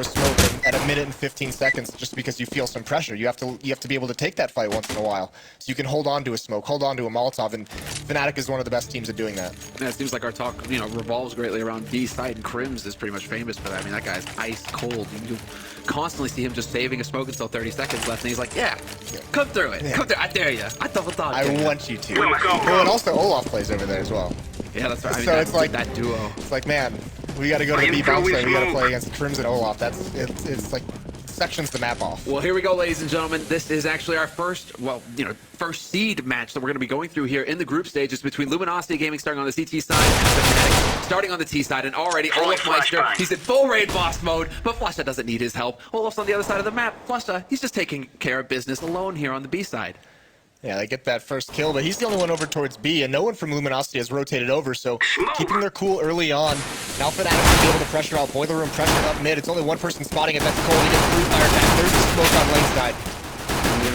smoke at 1 minute and 15 seconds just because you feel some pressure. You have to be able to take that fight once in a while, so you can hold on to a smoke, hold on to a Molotov, and Fnatic is one of the best teams at doing that. Yeah, it seems like our talk, revolves greatly around B side, and Crims is pretty much famous for that. I mean, that guy's ice cold. You constantly see him just saving a smoke until 30 seconds left, and he's like, yeah, come through it. Come through. I dare you. I double dog. I want you to. Well, and also Olaf plays over there as well. Yeah, that's right. I mean, so it's like that duo. It's like, man, we got to go to the B bomb site. We got to play against Crims and Olaf. It's like sections the map off. Well, here we go, ladies and gentlemen. This is actually our first seed match that we're going to be going through here in the group stages between Luminosity Gaming starting on the CT side and Fnatic starting on the T side. And already Olaf Meister, he's in full raid boss mode, but Flusha doesn't need his help. Olaf's on the other side of the map. Flusha, he's just taking care of business alone here on the B side. Yeah, they get that first kill, but he's the only one over towards B, and no one from Luminosity has rotated over, so keeping their cool early on. Now Fnatic will be able to pressure out, boiler room pressure up mid. It's only one person spotting it, that's Cold. He gets free fire back. There's the smoke on lane side.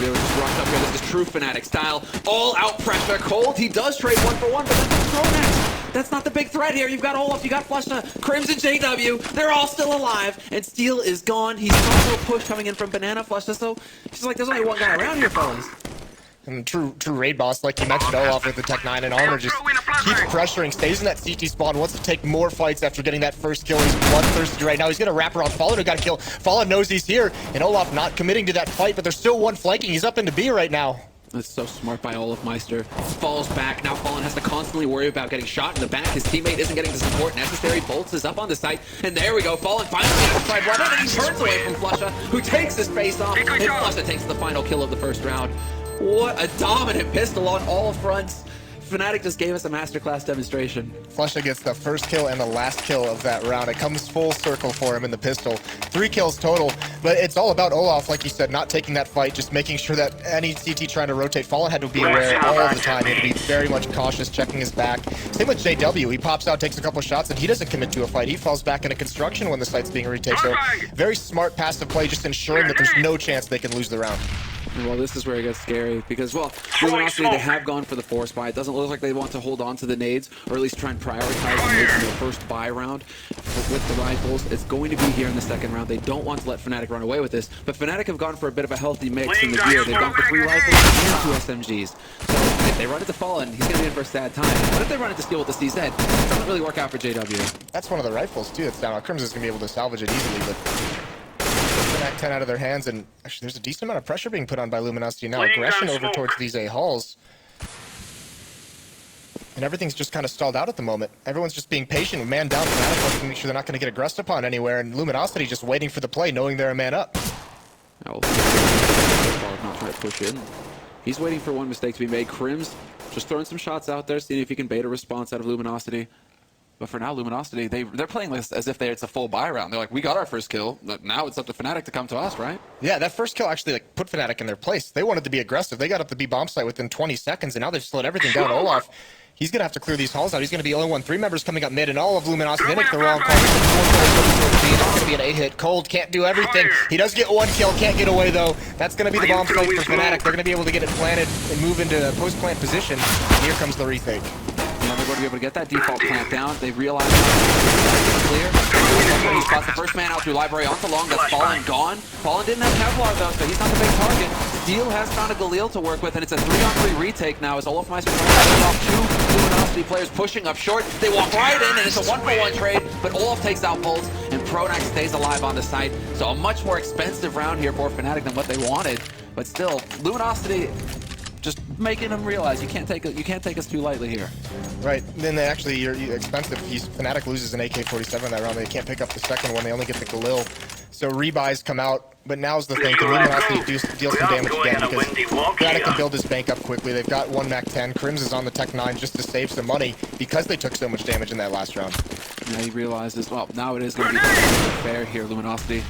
Just rush up here. This is true Fnatic style. All out pressure. Cold, he does trade 1-for-1, but that's Pronax. That's not the big threat here. You've got Olaf, you got Flusha, Crimson JW. They're all still alive, and Steel is gone. He's also push coming in from Banana Flusha, so she's like, there's only one guy around here, fellas. And true raid boss, like you mentioned, Olaf with the Tech 9 and armor just keeps pressuring, stays in that CT spawn, wants to take more fights after getting that first kill. He's bloodthirsty right now. He's gonna wrap around Fallen, who got a kill. Fallen knows he's here, and Olaf not committing to that fight, but there's still one flanking. He's up into B right now. That's so smart by Olaf Meister. Falls back. Now Fallen has to constantly worry about getting shot in the back. His teammate isn't getting the support necessary. Bolts is up on the site. And there we go. Fallen finally outside one. And he turns away from Flusha, who takes his face off. And Flusha takes the final kill of the first round. What a dominant pistol on all fronts. Fnatic just gave us a masterclass demonstration. Flusha gets the first kill and the last kill of that round. It comes full circle for him in the pistol. 3 kills total, but it's all about Olaf, like you said, not taking that fight, just making sure that any CT trying to rotate, Fallen had to be aware all the time. He had to be very much cautious, checking his back. Same with JW. He pops out, takes a couple shots, and he doesn't commit to a fight. He falls back into construction when the site's being retaken. So very smart passive play, just ensuring that there's no chance they can lose the round. Well, this is where it gets scary because, well, Luminosity, they have gone for the force buy. It doesn't look like they want to hold on to the nades, or at least try and prioritize the nades in their first buy round with the rifles. It's going to be here in the second round. They don't want to let Fnatic run away with this, but Fnatic have gone for a bit of a healthy mix in the gear. They've gone for 3 rifles and 2 SMGs. So if they run it to Fallen, he's going to be in for a sad time. But if they run it to Steel with the CZ, it doesn't really work out for JW. That's one of the rifles, too. It's down. Crimson's going to be able to salvage it easily, but... That 10 out of their hands, and actually there's a decent amount of pressure being put on by Luminosity now. Aggression over towards these A halls. And everything's just kind of stalled out at the moment. Everyone's just being patient, man down. Fnatic wants to make sure they're not going to get aggressed upon anywhere, and Luminosity just waiting for the play, knowing they're a man up. Oh, not trying to push in. He's waiting for one mistake to be made. Crims just throwing some shots out there, seeing if he can bait a response out of Luminosity. But for now, Luminosity, they're playing this as if it's a full buy round. They're like, we got our first kill. Now it's up to Fnatic to come to us, right? Yeah, that first kill actually put Fnatic in their place. They wanted to be aggressive. They got up the B bomb site within 20 seconds, and now they've slowed everything down. Olaf, he's going to have to clear these halls out. He's going to be only 3 members coming up mid, and all of Luminosity, they make the wrong call. It's going to be an A hit. Cold can't do everything. He does get 1 kill, can't get away though. That's going to be the bomb site for Fnatic. They're going to be able to get it planted and move into a post-plant position. And here comes the retake. They're going to be able to get that default plant down. They realize it's clear. He spots the first man out through library onto long. That's Fallen gone. Fallen didn't have Kevlar though, so he's not the big target. Steel has found a Galil to work with, and it's a 3-on-3 retake now as Olaf Meister tries off 2 Luminosity players pushing up short. They walk right in, and it's a 1-for-1 trade, but Olaf takes out Pulse, and Pronax stays alive on the site. So a much more expensive round here for Fnatic than what they wanted. But still, Luminosity just making them realize you can't take us too lightly here. Right. Then you're expensive. Fnatic loses an AK-47 in that round. They can't pick up the second one. They only get the Galil. So rebuys come out, but now's the thing. Can Luminosity deal some damage again? Because Fnatic can build his bank up quickly. They've got 1 Mac-10. Crims is on the Tech 9 just to save some money because they took so much damage in that last round. Now he realizes, well, now it is going to be fair here, Luminosity.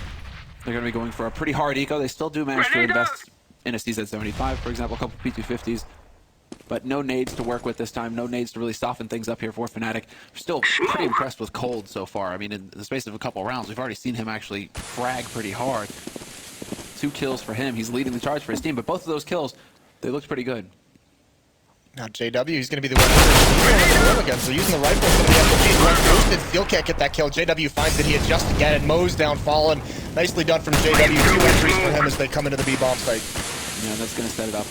They're going to be going for a pretty hard eco. They still do manage to invest in a CZ75, for example, a couple P250s. But no nades to work with this time, no nades to really soften things up here for Fnatic. We're still pretty impressed with Cold so far. I mean, in the space of a couple rounds, we've already seen him actually frag pretty hard. 2 kills for him. He's leading the charge for his team, but both of those kills, they looked pretty good. Now JW, he's going to be the one again. So using the rifle for the SMGs, once boosted, still can't get that kill. JW finds it, he adjusts again and mows down Fallen. Nicely done from JW. 2 entries for him as they come into the B bomb site. Yeah, that's going to set it up.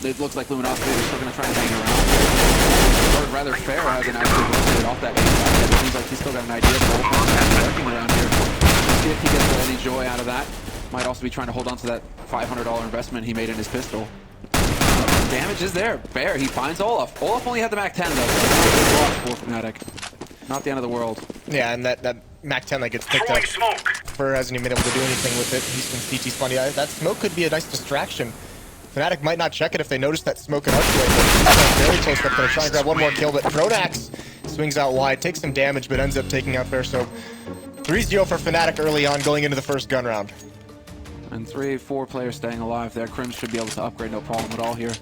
It looks like Luminosity is still going to try and hang around. Or rather, Fair hasn't actually rotated off that A. It seems like he's still got an idea of what's working around here. See if he gets any joy out of that. Might also be trying to hold on to that $500 investment he made in his pistol. Damage is there. Fair, he finds Olaf. Olaf only had the MAC 10 though. So for Fnatic. Not the end of the world. Yeah, and that MAC 10 that gets picked up. Fur hasn't even been able to do anything with it. He's been CT spun. Yeah, that smoke could be a nice distraction. Fnatic might not check it if they notice that smoke and archway, but very close up. Gonna try and grab one more kill, but Pronax swings out wide, takes some damage, but ends up taking out Fair. So 3-0 for Fnatic early on, going into the first gun round. And 3-4 players staying alive there. Crims should be able to upgrade no problem at all here.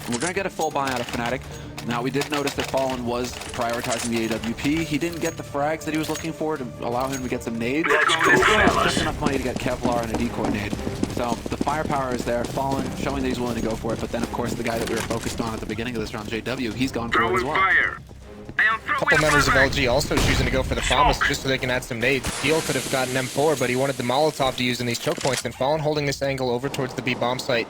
And we're going to get a full buy out of Fnatic. Now, we did notice that Fallen was prioritizing the AWP. He didn't get the frags that he was looking for to allow him to get some nades. He still has just enough money to get Kevlar and a decoy nade. So the firepower is there. Fallen showing that he's willing to go for it. But then, of course, the guy that we were focused on at the beginning of this round, JW, he's gone for it as well. A couple members of LG also choosing to go for the Promise just so they can add some nades. Steel could have gotten M4, but he wanted the Molotov to use in these choke points, and Fallen holding this angle over towards the B bomb site.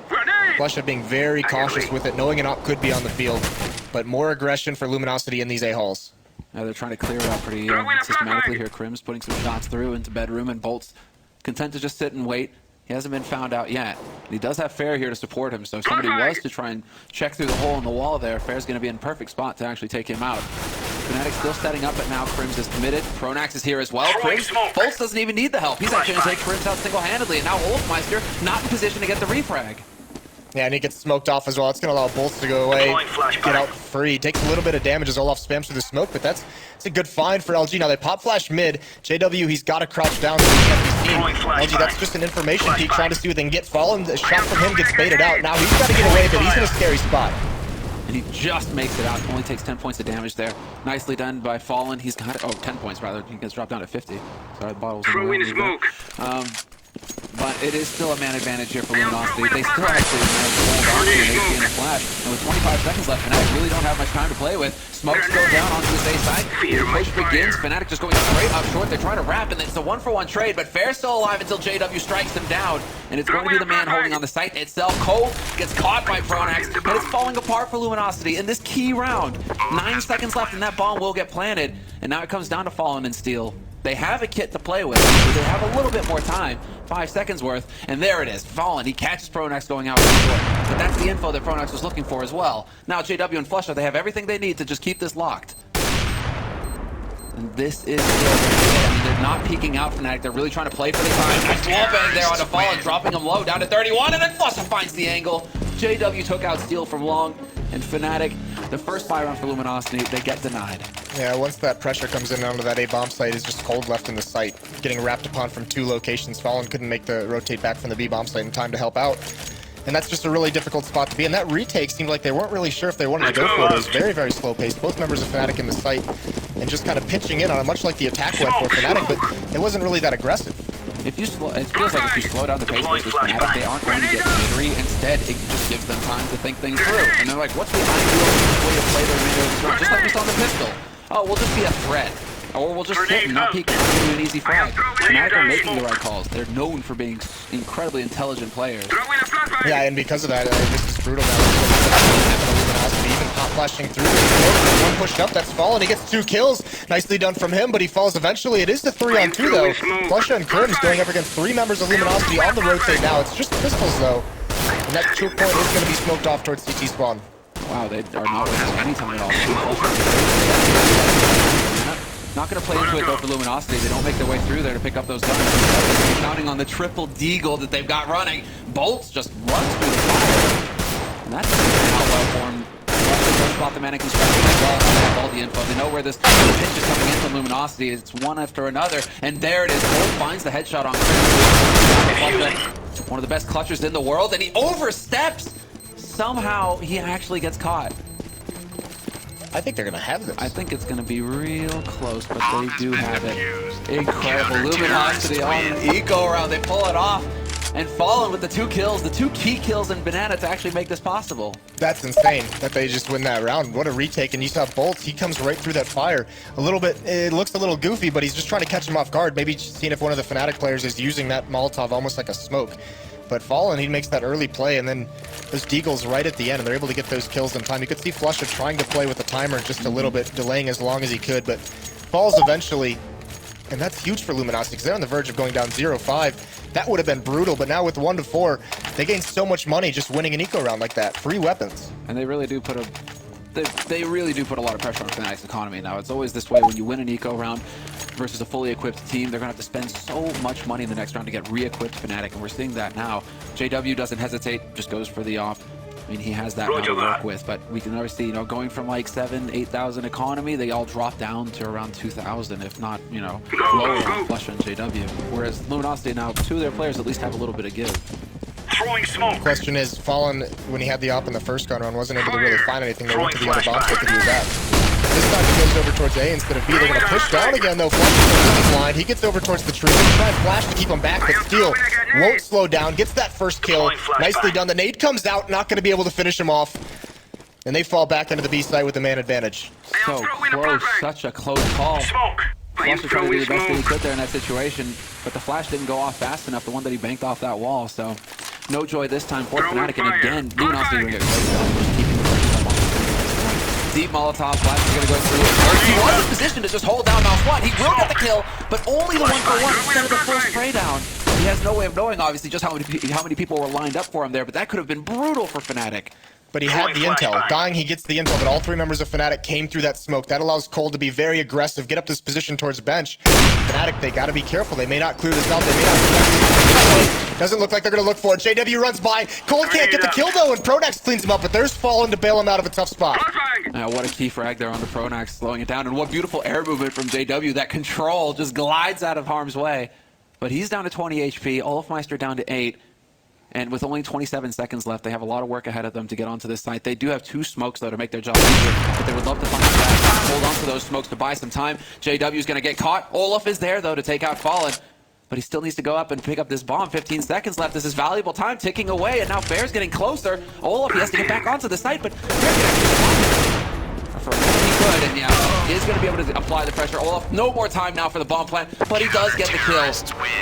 Flusha being very cautious with it, knowing an op could be on the field, but more aggression for Luminosity in these A-halls. Yeah, they're trying to clear it out pretty systematically here. Crims putting some shots through into bedroom, and Bolt's content to just sit and wait. He hasn't been found out yet. And he does have Fair here to support him, so if somebody was to try and check through the hole in the wall there, Fair's going to be in a perfect spot to actually take him out. Fnatic still setting up, but now Crims is committed. Pronax is here as well. Crims, Bolts doesn't even need the help. He's actually going to take Crims out single-handedly, and now Wolfmeister not in position to get the refrag. Yeah, and he gets smoked off as well. It's going to allow Bolts to go away, get out free. Takes a little bit of damage as Olaf spams through the smoke, but it's a good find for LG. Now they pop flash mid. JW, he's got to crouch down so he can't be seen. LG, that's just an information peek, trying to see what they can get. Fallen, the shot from him gets baited out. Now he's got to get away, but he's in a scary spot. And he just makes it out. Only takes 10 points of damage there. Nicely done by Fallen. He's got 10 points rather. He gets dropped down to 50. Sorry, the bottle's Throw in smoke. But it is still a man advantage here for Luminosity. They still actually managed to hold on to an AC and a flash. And with 25 seconds left, Fnatic really don't have much time to play with. Smokes go down onto the A side. The push begins. Fnatic just going straight up short. They're trying to wrap, and it's a 1-for-1 trade. But Fair's still alive until JW strikes him down. And it's going to be the man holding on the site itself. Cole gets caught by Pronax, and it's falling apart for Luminosity in this key round. 9 seconds left, and that bomb will get planted. And now it comes down to Fallen and Steel. They have a kit to play with, but they have a little bit more time. 5 seconds worth, and there it is. Fallen, he catches Pronax going out short. But that's the info that Pronax was looking for as well. Now JW and Flusha, they have everything they need to just keep this locked. And this is I mean, they're not peeking out Fnatic. They're really trying to play for the time. Nice wallbang there on the Fallen, dropping him low down to 31, and then Flusha finds the angle. JW took out Steel from long, and Fnatic, the first buy round for Luminosity, they get denied. Yeah, once that pressure comes in onto that A-bomb site, is just cold left in the site. Getting wrapped upon from 2 locations. Fallen couldn't make the rotate back from the B-bomb site in time to help out. And that's just a really difficult spot to be. And that retake seemed like they weren't really sure if they wanted to go for it. It was very, very slow paced. Both members of Fnatic in the site and just kind of pitching in on it, much like the attack went for Fnatic, but it wasn't really that aggressive. If you it feels like if you slow down the pace versus Fnatic, they aren't going to get jittery. Instead, it just gives them time to think things through. And they're like, what's the ideal way to play the remainder of this round? Just like we saw in the pistol. Oh, we'll just be a threat. Or we'll just sit and not peek and give you an easy frag. Fnatic are making the right calls. They're known for being incredibly intelligent players. Yeah, and because of that, this is brutal now. Even pop flashing through. One pushed up, that's Fallen. He gets 2 kills. Nicely done from him, but he falls eventually. It is the 3-on-2 though. Flusha and Crims going up against 3 members of Luminosity on the rotate now. It's just pistols though. And that choke point is going to be smoked off towards CT spawn. Wow, they are not wasting any time at all. Not going to play into it though for Luminosity. They don't make their way through there to pick up those guns. They're counting on the triple deagle that they've got running. Bolts just runs through the fire. And that's out well for him. Don't spot the man in construction as well. They have all the info. They know where this pitch is coming in from Luminosity. It's one after another. And there it is. Bolt finds the headshot on Crims. One of the best clutchers in the world. And he oversteps. Somehow he actually gets caught. I think they're going to have this. I think it's going to be real close, but they do have it. Incredible. Luminosity on an eco round. They pull it off. and Fallen with the 2 kills, the 2 key kills in Banana to actually make this possible. That's insane that they just win that round. What a retake. And you saw Bolts, he comes right through that fire. A little bit, it looks a little goofy, but he's just trying to catch him off guard. Maybe seeing if one of the Fnatic players is using that Molotov almost like a smoke. But Fallen, he makes that early play, and then those Deagles right at the end, and they're able to get those kills in time. You could see Flusha trying to play with the timer just a little bit, delaying as long as he could, but falls eventually. And that's huge for Luminosity, because they're on the verge of going down 0-5. That would have been brutal, but now with 1-4, they gain so much money just winning an eco round like that. Free weapons. And they really do put a they really do put a lot of pressure on Fnatic's economy now. It's always this way when you win an eco round versus a fully equipped team. They're going to have to spend so much money in the next round to get re-equipped Fnatic, and we're seeing that now. JW doesn't hesitate, just goes for the off. I mean, he has that now to work with, but we can already see, you know, going from like 7,000, 8,000 economy, they all drop down to around 2,000, if not, you know, lower on Flusha and JW. Whereas Luminosity now, 2 of their players at least have a little bit of give. Throwing smoke. The question is, Fallen, when he had the op in the first gun run, wasn't able to really find anything. They went to the other bomb site to do that. This time he goes over towards A instead of B. They're going to push down again, though. Flush is blind. He gets over towards the tree. They try and flash to keep him back, but Steel won't slow down. Gets that first kill. Nicely done. The nade comes out, not going to be able to finish him off. And they fall back into the B site with the man advantage. So close, such a close call. Flush was trying to do the best that he could there in that situation, but the flash didn't go off fast enough, the one that he banked off that wall, so no joy this time for Fnatic, and again, Luminosity will get deep Molotov, flash is going to go through. He was in position to just hold down Mouse 1. He will get the kill, but only the 1-for-1 instead of the full spray down. He has no way of knowing, obviously, just how many people were lined up for him there, but that could have been brutal for Fnatic. But he had the intel. Dying, he gets the intel, but all 3 members of Fnatic came through that smoke. That allows Cole to be very aggressive, get up this position towards the bench. Fnatic, they got to be careful. They may not clear this out. They may not. Doesn't look like they're going to look for it. JW runs by. Cole can't get the kill, though, and Pronax cleans him up, but there's Fallen to bail him out of a tough spot. What a key frag there on the Pronax, slowing it down. And what beautiful air movement from JW. That control just glides out of harm's way. But he's down to 20 HP. Olafmeister down to 8. And with only 27 seconds left, they have a lot of work ahead of them to get onto this site. They do have 2 smokes, though, to make their job easier, but they would love to find a back, hold on to those smokes to buy some time. JW's going to get caught. Olaf is there, though, to take out Fallen, but he still needs to go up and pick up this bomb. 15 seconds left. This is valuable time ticking away, and now Bear's getting closer. Olaf, he has to get back onto the site, but Bear can actually for a minute he could, and yeah, is going to be able to apply the pressure. Olaf, no more time now for the bomb plant, but he does get the kill.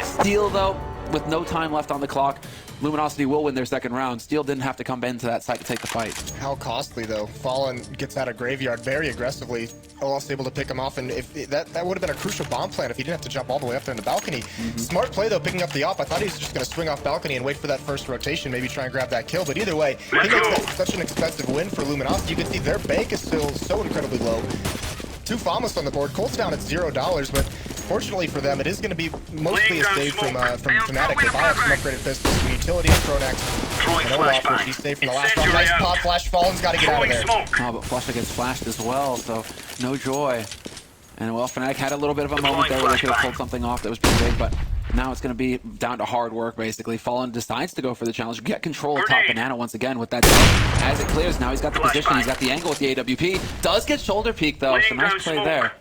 Steel, though, with no time left on the clock, Luminosity will win their second round. Steel didn't have to come into that site to take the fight. How costly, though. Fallen gets out of Graveyard very aggressively. Olaf's able to pick him off, and if that would have been a crucial bomb plant if he didn't have to jump all the way up there in the balcony. Smart play, though, picking up the op. I thought he was just going to swing off balcony and wait for that first rotation, maybe try and grab that kill, but either way, he makes that such an expensive win for Luminosity. You can see their bank is still so incredibly low. 2 Famas on the board. Colt's down at $0, but fortunately for them, it is going to be mostly a save from Fnatic. They buy up some upgraded pistols, some utility and Pronax, and Olaf, which he's safe from the last round. Nice pop flash. Fallen's got to get out of there. Oh, but Flusha gets flashed as well, so no joy. And well, Fnatic had a little bit of a moment there where they could have pulled something off that was pretty big, but now it's going to be down to hard work, basically. Fallen decides to go for the challenge, get control of top Banana once again with that jump. As it clears, now he's got the position, he's got the angle with the AWP. Does get shoulder peek, though, so nice play there.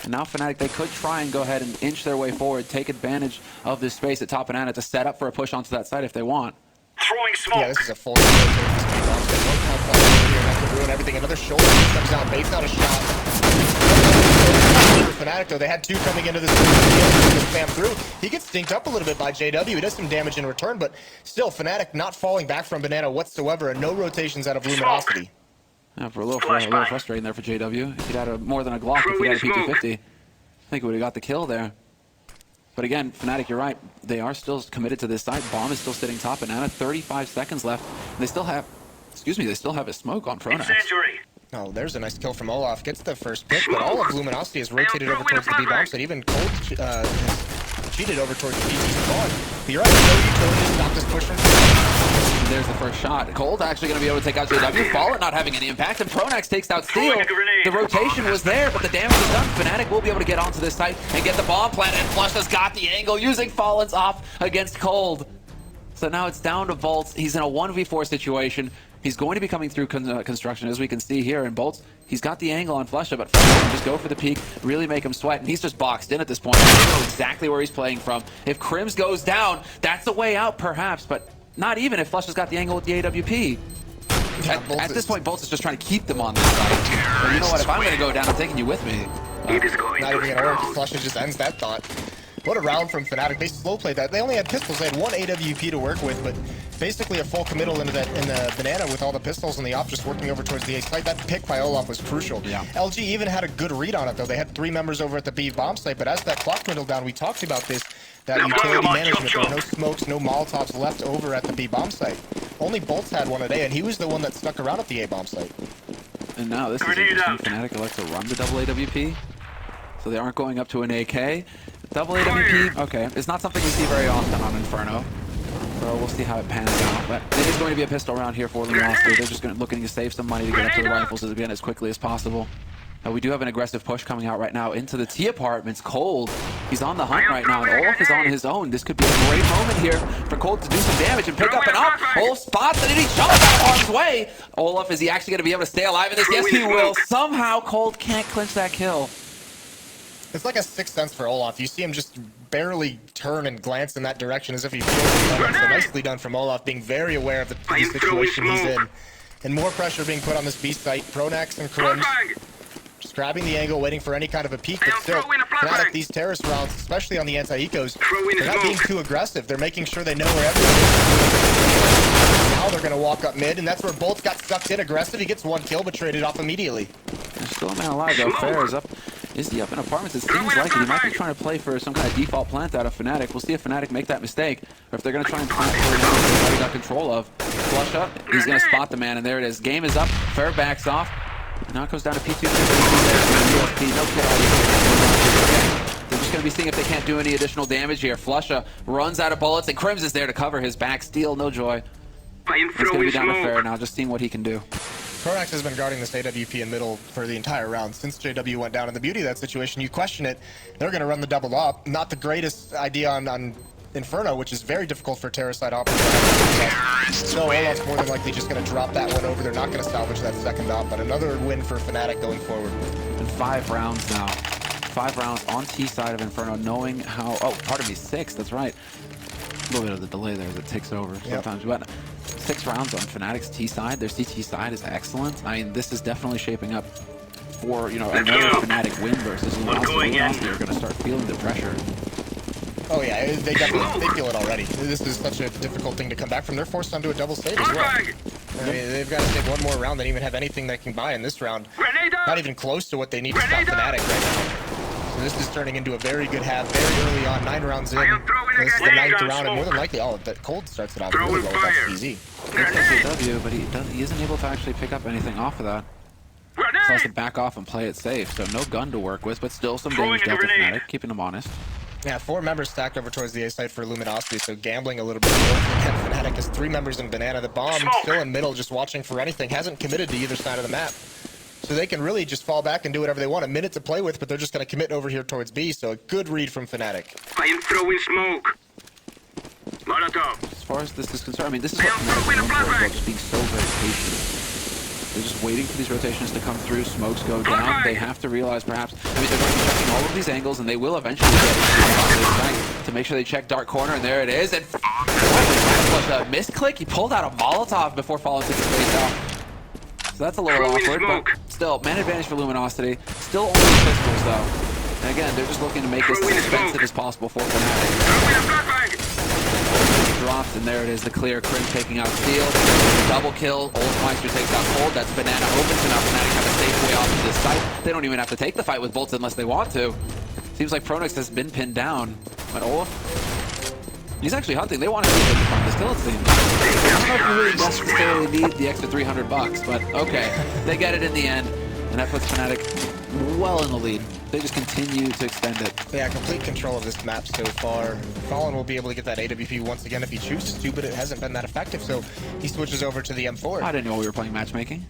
And now Fnatic, they could try and go ahead and inch their way forward, take advantage of this space at top Banana to set up for a push onto that side if they want. Throwing smoke. Yeah, this is a full that could ruin everything. Another shoulder comes out, baits out a shot. For Fnatic, though, they had 2 coming into this spam through. He gets stinked up a little bit by JW. He does some damage in return, but still, Fnatic not falling back from Banana whatsoever, and no rotations out of Luminosity. Yeah, for a little frustrating there for JW. If he'd had more than a Glock, if he had a P250, I think he would have got the kill there. But again, Fnatic, you're right. They are still committed to this side. Bomb is still sitting top. Banana, 35 seconds left. They still have, they still have a smoke on Pronax. Oh, there's a nice kill from Olaf. Gets the first pick, but all of Luminosity has rotated over towards the B bomb site. Even Cold cheated over towards the BT spawn. But you're right, no utility to stop this push from There's the first shot. Cold actually going to be able to take out JW. Fallen not having any impact, and Pronax takes out Steel. The rotation was there, but the damage is done. Fnatic will be able to get onto this site and get the bomb plant, and Flusha's got the angle using Fallen's off against Cold. So now it's down to Volts. He's in a 1v4 situation. He's going to be coming through construction, as we can see here. And Bolts, he's got the angle on Flusha, but Flusha can just go for the peak, really make him sweat. And he's just boxed in at this point. He knows exactly where he's playing from. If Crims goes down, that's a way out, perhaps, but not even if Flusha's got the angle with the AWP. At this point, Bolts is just trying to keep them on this side. But you know what? If I'm going to go down, I'm taking you with me. Not even going to work. Flusha just ends that thought. What a round from Fnatic. They slow played that. They only had pistols. They had one AWP to work with, but basically a full committal into that in the banana with all the pistols and the op just working over towards the A site. That pick by Olaf was crucial. Yeah. LG even had a good read on it though. They had 3 members over at the B bomb site, but as that clock dwindled down, we talked about this, that utility management. There were no smokes, no Molotovs left over at the B bomb site. Only Bolts had one a day, and he was the one that stuck around at the A bomb site. And now this is interesting. Fnatic elects to run the double AWP, so they aren't going up to an AK. Double AWP, okay. It's not something we see very often on Inferno. So we'll see how it pans out. But it is going to be a pistol round here for Luminosity. They're just looking to save some money to get up to the rifles again as quickly as possible. We do have an aggressive push coming out right now into the T apartments. Cold, he's on the hunt right now, and Olaf is on his own. This could be a great moment here for Cold to do some damage and pick up an op. Olaf spots it, and he jumps out of harm's way. Olaf, is he actually going to be able to stay alive in this? Yes, he will. Somehow, Cold can't clinch that kill. It's like a sixth sense for Olaf. You see him just barely turn and glance in that direction as if he feels it. So nicely done from Olaf, being very aware of the situation he's in. And more pressure being put on this B site. Pronax and Crims just grabbing the angle, waiting for any kind of a peek. But still, Fnatic, these terrorist rounds, especially on the anti-ecos, they're not being too aggressive. They're making sure they know where everyone is. Now they're going to walk up mid, and that's where Bolts got sucked in aggressive. He gets 1 kill, but traded off immediately. There's still a man alive, though. Fair is up. Is he up in apartments? It seems like it. He might be trying to play for some kind of default plant out of Fnatic. We'll see if Fnatic make that mistake, or if they're going to try and plant for a man they've already got control of. Flush up. He's going to spot the man, and there it is. Game is up. Fair backs off. And now it goes down to P2. No kid They're just going to be seeing if they can't do any additional damage here. Flusha runs out of bullets, and Crims is there to cover his back. Steal, no joy. He's going to be down to Fair now, just seeing what he can do. Pronax has been guarding this AWP in middle for the entire round since JW went down. And the beauty of that situation, you question it, they're going to run the double up. Not the greatest idea on Inferno, which is very difficult for terror side operators. So Olaf's more than likely just going to drop that one over. They're not going to salvage that second op, but another win for Fnatic going forward. And 5 rounds now. 5 rounds on T side of Inferno, knowing how... Oh, pardon me, 6, that's right. A little bit of the delay there as it takes over sometimes. But 6 rounds on Fnatic's T side. Their CT side is excellent. I mean, this is definitely shaping up for, you know, another Fnatic win versus Luminosity. They're going to start feeling the pressure. Oh yeah, they definitely feel it already. This is such a difficult thing to come back from. They're forced onto a double save as well. I mean, they've got to take one more round. They don't even have anything they can buy in this round. Not even close to what they need to stop Fnatic right now. So this is turning into a very good half, very early on, 9 rounds in. This is the 9th round, and more than likely, that Cold starts it off really well. That's easy. It's a W, but he isn't able to actually pick up anything off of that. So has to back off and play it safe. So no gun to work with, but still some damage dealt to Fnatic, keeping him honest. Yeah, 4 members stacked over towards the A site for Luminosity, so gambling a little bit. Again, Fnatic has 3 members in Banana. The bomb still in middle, just watching for anything. Hasn't committed to either side of the map. So they can really just fall back and do whatever they want. A minute to play with, but they're just going to commit over here towards B, so a good read from Fnatic. I am throwing smoke. Molotov. As far as this is concerned, I mean, this is what Fnatic is known for, just being so very patient. They're just waiting for these rotations to come through, smokes go down. They have to realize perhaps, I mean, they're going to be checking all of these angles, and they will eventually get to make sure they check dark corner, and there it is. And was a misclick. He pulled out a Molotov before falling to his face out. So that's a little awkward, but still, man advantage for Luminosity. Still only pistols, though. And again, they're just looking to make this as expensive as possible for Fnatic. Drops, and there it is, the clear. Crims taking out Steel. Double kill. Oldmeister takes out Cold. That's Banana open, so now Fnatic have a safe way off to this site. They don't even have to take the fight with Bolts unless they want to. Seems like Pronax has been pinned down. But Olaf, he's actually hunting. They want to see him find this kill, it seems. I don't know if you really necessarily need the extra $300, but okay. They get it in the end, and that puts Fnatic well in the lead. They just continue to extend it. Yeah, complete control of this map so far. Fallen will be able to get that AWP once again if he chooses to, but it hasn't been that effective, so he switches over to the M4. I didn't know we were playing matchmaking.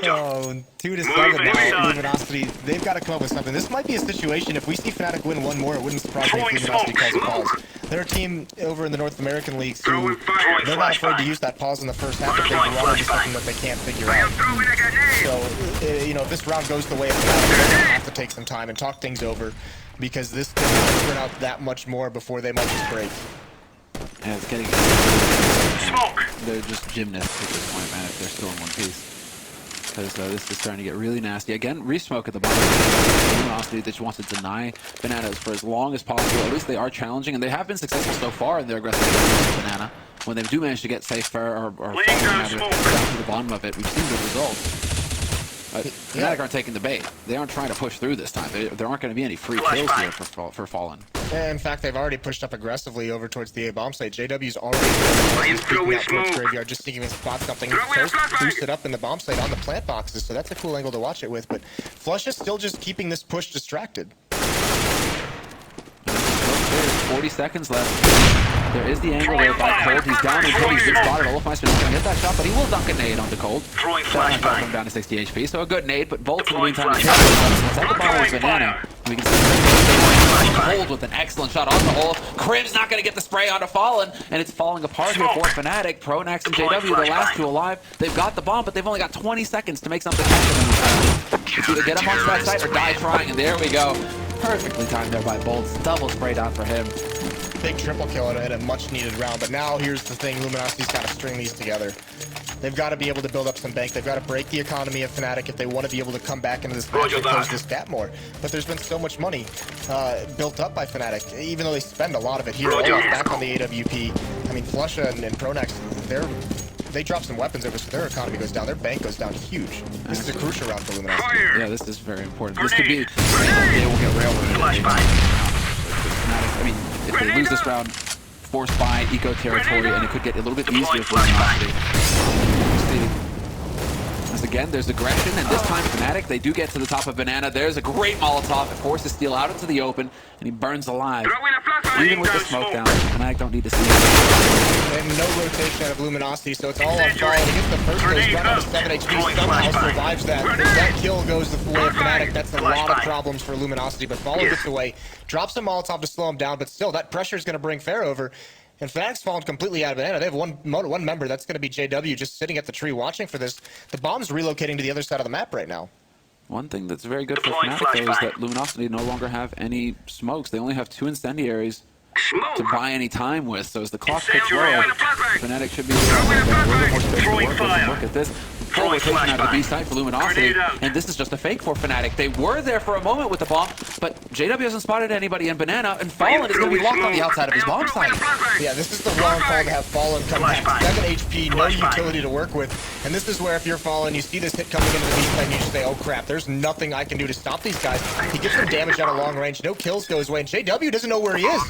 Oh, 2-7 now. Luminosity, they've got to come up with something. This might be a situation, if we see Fnatic win one more, it wouldn't surprise me if Luminosity calls a pause. Their team over in the North American leagues, Throwing who fire. they're not afraid to use that pause in the first half if they run into something that they can't figure I am out. throwing a grenade. So, you know, if this round goes the way of Fnatic, they're going to have to take some time and talk things over, because this could turn out that much more before they might just break. Yeah, it's getting... Smoke. They're just gymnasts at this point, man, if they're still in one piece. Because this is starting to get really nasty. Again, re-smoke at the bottom. Luminosity, they just want to deny Bananas for as long as possible. At least they are challenging, and they have been successful so far in their aggressive against Banana. When they do manage to get safe or fall down to the bottom of it, we've seen good results. Fnatic aren't taking the bait. They aren't trying to push through this time. There aren't going to be any free kills here for Fallen. In fact, they've already pushed up aggressively over towards the A bomb site. JW's already peeking out towards Graveyard, just thinking to spot something. First boosted up in the bomb site on the plant boxes, so that's a cool angle to watch it with. But Flush is still just keeping this push distracted. There's 40 seconds left. There is the angle there by Cold. He's down until he's been spotted. Olofmeister's not going to get that shot, but he will dunk a nade onto Cold. Throwing That flashbang. him down to 60 HP, so a good nade, but Bolt in the meantime is at the bottom of Banana. We can see Cold with an excellent shot on the hole. Crim's not going to get the spray onto Fallen, and it's falling apart here for Fnatic. Pronax and JW, the last two alive. They've got the bomb, but they've only got 20 seconds to make something happen. It's either get him on that site or die trying, and there we go. Perfectly timed there by Bolts. Double spray down for him. Big triple kill in a much needed round, but now here's the thing, Luminosity's got to string these together. They've got to be able to build up some bank. They've got to break the economy of Fnatic if they want to be able to come back into this match and close this gap more. But there's been so much money built up by Fnatic, even though they spend a lot of it here. Olaf back on the AWP. I mean, Flusha and Pronax, they drop some weapons over, so their economy goes down. Their bank goes down huge. This is a crucial round for Luminosity. Yeah, this is very important. This could be... They will get railroaded. I mean, if they lose this round, forced by eco territory, and it could get a little bit easier for Luminosity. As again, there's aggression, and this time Fnatic, they do get to the top of Banana. There's a great Molotov. It forces Steel out into the open, and he burns alive. Even with the smoke down, Fnatic don't need to see it. And no rotation out of Luminosity, so it's all on Fallen. He gets the first kill, he's run out of 7 HP, somehow survives that. If that kill goes the way of Fnatic, that's a lot of problems for Luminosity, but Fallen gets away, drops a Molotov to slow him down, but still, that pressure is going to bring Fair over. And Fnatic's fallen completely out of Banana. They have one member, that's going to be JW, just sitting at the tree watching for this. The bomb's relocating to the other side of the map right now. One thing that's very good for Fnatic, though, is that Luminosity no longer have any smokes. They only have 2 incendiaries to buy any time with, so as the clock ticks low, Fnatic should be a little bit more space to work with. And look at this. Full rotation out of the B site for Luminosity, and this is just a fake for Fnatic. They were there for a moment with the bomb, but JW hasn't spotted anybody in Banana, and Fallen is going to be locked on the outside of his bomb site. Yeah, this is the wrong call to have Fallen come back. 7 HP, no utility to work with, and this is where if you're Fallen, you see this hit coming into the B site, and you just say, oh crap, there's nothing I can do to stop these guys. He gets some damage out of long range, no kills go his way, and JW doesn't know where he is.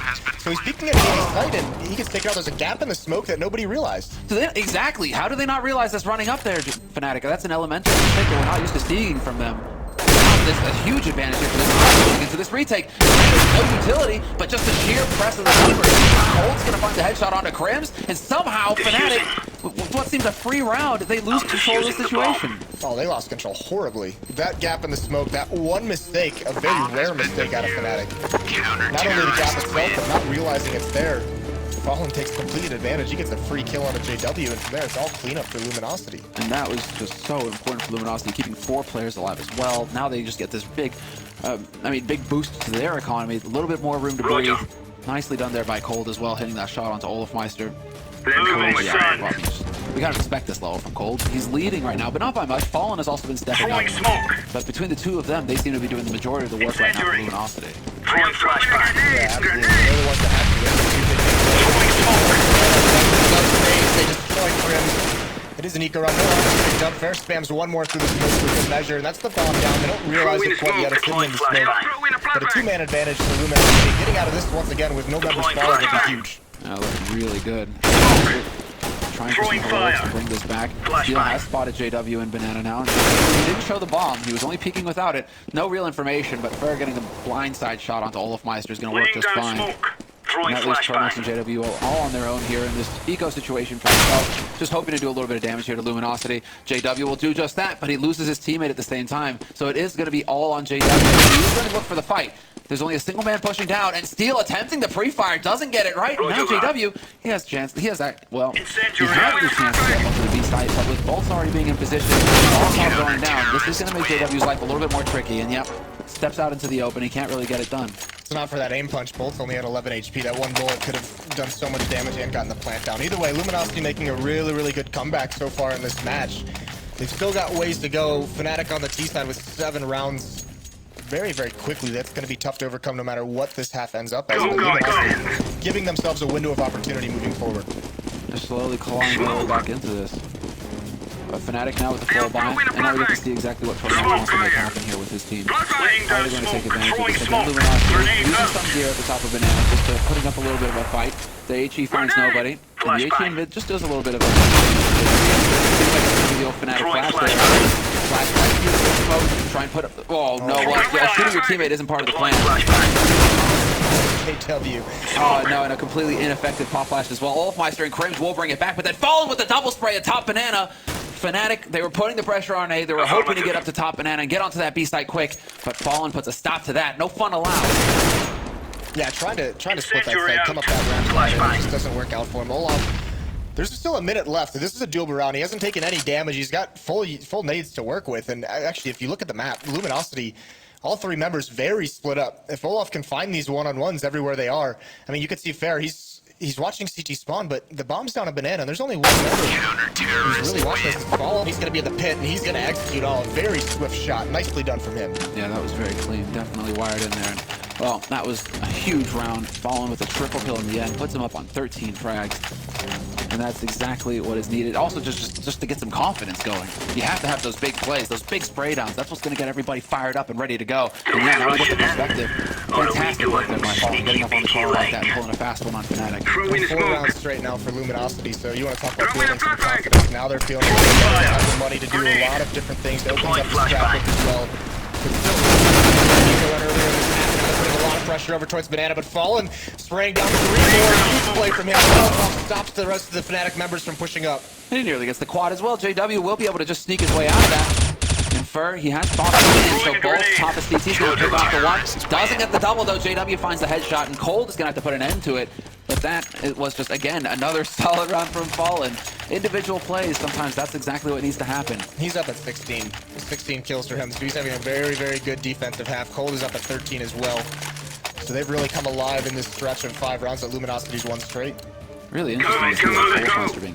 So he's peeking at the site, and he gets taken out. There's a gap in the smoke that nobody realized. So exactly. How do they not realize that's running up there, Fnatic? That's an elemental mistake that we're not used to seeing from them. This a huge advantage here for this into this retake. No utility, but just the sheer press of the numbers. Cold's gonna find the headshot onto Crims, and somehow Fnatic, with what seems a free round, they lose control of the situation. Oh, they lost control horribly. That gap in the smoke, that one mistake, a very rare mistake out of Fnatic. Not only the gap itself, but not realizing it's there. Fallen takes complete advantage. He gets a free kill on a JW, and from there, it's all cleanup for Luminosity. And that was just so important for Luminosity, keeping 4 players alive as well. Now they just get this big, big boost to their economy. A little bit more room to breathe. Nicely done there by Cold as well, hitting that shot onto Olofmeister. We kind of expect this level from Cold. He's leading right now, but not by much. Fallen has also been stepping up. But between the two of them, they seem to be doing the majority of the work right now for Luminosity. Yeah, absolutely. They're the ones that have to win. They destroy Crim. It is an eco run. No longer picked up. Fair spams one more through the smoke for good measure, and that's the bomb down. They don't realize it quite yet. It's hidden in the smoke. But a 2-man advantage for Luminosity. Getting out of this once again with no members falling would be huge. Looking really good. Trying for some heroics to bring this back. Steel has spotted JW and Banana now. He didn't show the bomb. He was only peeking without it. No real information, but Fair getting the blindside shot onto Olofmeister is going to work just fine. And that leaves Pronax and JW all on their own here in this eco situation for himself. Just hoping to do a little bit of damage here to Luminosity. JW will do just that, but he loses his teammate at the same time. So it is going to be all on JW. He's going to look for the fight. There's only a single man pushing down, and Steel attempting the pre-fire, doesn't get it right. And now JW, he has chance. He has that. Well, he has the chance to get onto the B site, but with bolts already being in position, all going down, this is going to make JW's life a little bit more tricky. And yep, steps out into the open. He can't really get it done. It's not for that aim punch. Bolts only had 11 HP. That one bullet could have done so much damage and gotten the plant down. Either way, Luminosity making a really, really good comeback so far in this match. They've still got ways to go. Fnatic on the T side with 7 rounds. Very, very quickly. That's going to be tough to overcome no matter what this half ends up as. Giving themselves a window of opportunity moving forward. They're slowly clawing their way back into this. But Fnatic now with the full bind, and now we get to see exactly what Pronax wants to make happen here with his team. How are they going to take advantage of this? Again, Luminosity using some gear at the top of Banana, just putting up a little bit of a fight. The HE finds nobody, and the HE in mid just does a little bit of a... The old Fnatic flash there. Flashback, try and put up. Oh no! Shooting your teammate isn't part of the plan. KW. Oh no! And a completely ineffective pop flash as well. Olofmeister and Crims will bring it back, but then Fallen with the double spray atop Banana. Fnatic, they were putting the pressure on A. They were hoping to get up to top Banana and get onto that B site quick, but Fallen puts a stop to that. No fun allowed. Yeah, trying to split that site, come up that ramp, it just doesn't work out for him. Olaf. There's still a minute left. This is a duel round. He hasn't taken any damage. He's got full nades to work with. And actually, if you look at the map, Luminosity, all 3 members very split up. If Olaf can find these one-on-ones everywhere they are, I mean, you could see Fair. He's watching CT spawn, but the bomb's down a Banana. And there's only one member who's really watching this ball. He's going to be in the pit, and he's going to execute all. A very swift shot. Nicely done from him. Yeah, that was very clean. Definitely wired in there. Well, that was a huge round. Fallen with a triple kill in the end. Puts him up on 13 frags. And that's exactly what is needed. Also, just to get some confidence going. You have to have those big plays, those big spray downs. That's what's going to get everybody fired up and ready to go. And yeah, now we get the perspective. Fantastic work there by Fallen, getting up on the call like that and pulling a fast one on Fnatic. 4 rounds straight now for Luminosity, so you want to talk about building some confidence. Now they're feeling like they have the money to do a lot of different things. It opens up the scrap book as well. But still, earlier in this match, putting a lot of pressure over towards Banana, but Fallen spraying down 3 more. Huge play from him. Stops the rest of the Fnatic members from pushing up. And he nearly gets the quad as well. JW will be able to just sneak his way out of that. And Fur, he has thought of it, so both top of CT's going to pick off the one. Doesn't get the double though. JW finds the headshot, and Cold is going to have to put an end to it. But that, it was just, again, another solid round from Fallen. Individual plays, sometimes that's exactly what needs to happen. He's up at 16. 16 kills for him, so he's having a very, very good defensive half. Cold is up at 13 as well. So they've really come alive in this stretch of 5 rounds that Luminosity's won straight. Really interesting to see Olofmeister being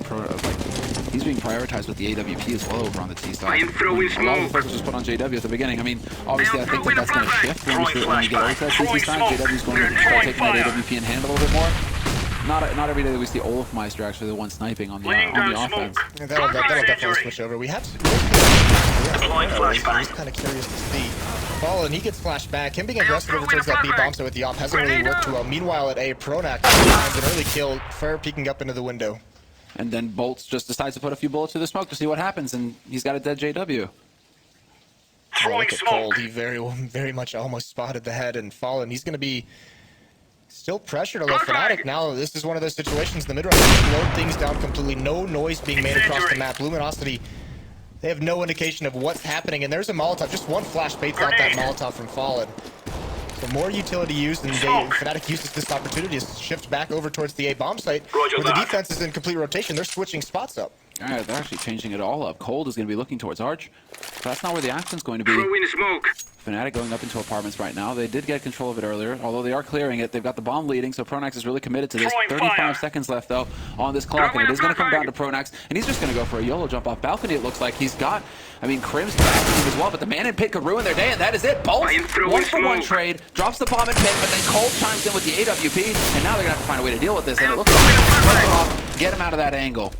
he's being prioritized with the AWP as well over on the T side. A lot of focus was put on JW at the beginning. I mean, obviously I think that's going to shift when we get over to that CT side. JW's going to start taking that AWP in hand a little bit more. Not every day that we see Olofmeister actually the one sniping on the offense. Yeah, that'll definitely switch over. We have I'm just kind of curious to see. Fallen, he gets flashed back. Him being aggressive over towards that B bomb so with the op hasn't really worked too well. Meanwhile at A, Pronax finds an early kill. Fair peeking up into the window. And then Bolts just decides to put a few bullets through the smoke to see what happens, and he's got a dead JW. Oh, look at Cold. He very much almost spotted the head, and Fallen, he's going to be still pressured a little. Fnatic now, this is one of those situations in the mid-run. Slowed things down completely. No noise being made across the map. Luminosity, they have no indication of what's happening, and there's a Molotov. Just one flash baits out that Molotov from Fallen. So more utility used, and Fnatic uses this opportunity to shift back over towards the A bomb site, where the defense is in complete rotation. They're switching spots up. All right, they're actually changing it all up. Cold is going to be looking towards Arch, but that's not where the action's going to be. Fnatic going up into apartments right now. They did get control of it earlier, although they are clearing it. They've got the bomb leading, so Pronax is really committed to this. 35 seconds left, though, on this clock, and it is going to come down to Pronax, and he's just going to go for a YOLO jump off balcony, it looks like. He's got, I mean, Crim's back as well, but the man in pit could ruin their day, and that is it. Bolts, 1-for-1 trade, drops the bomb in pit, but then Cold chimes in with the AWP, and now they're going to have to find a way to deal with this, and it looks like get him out of that angle.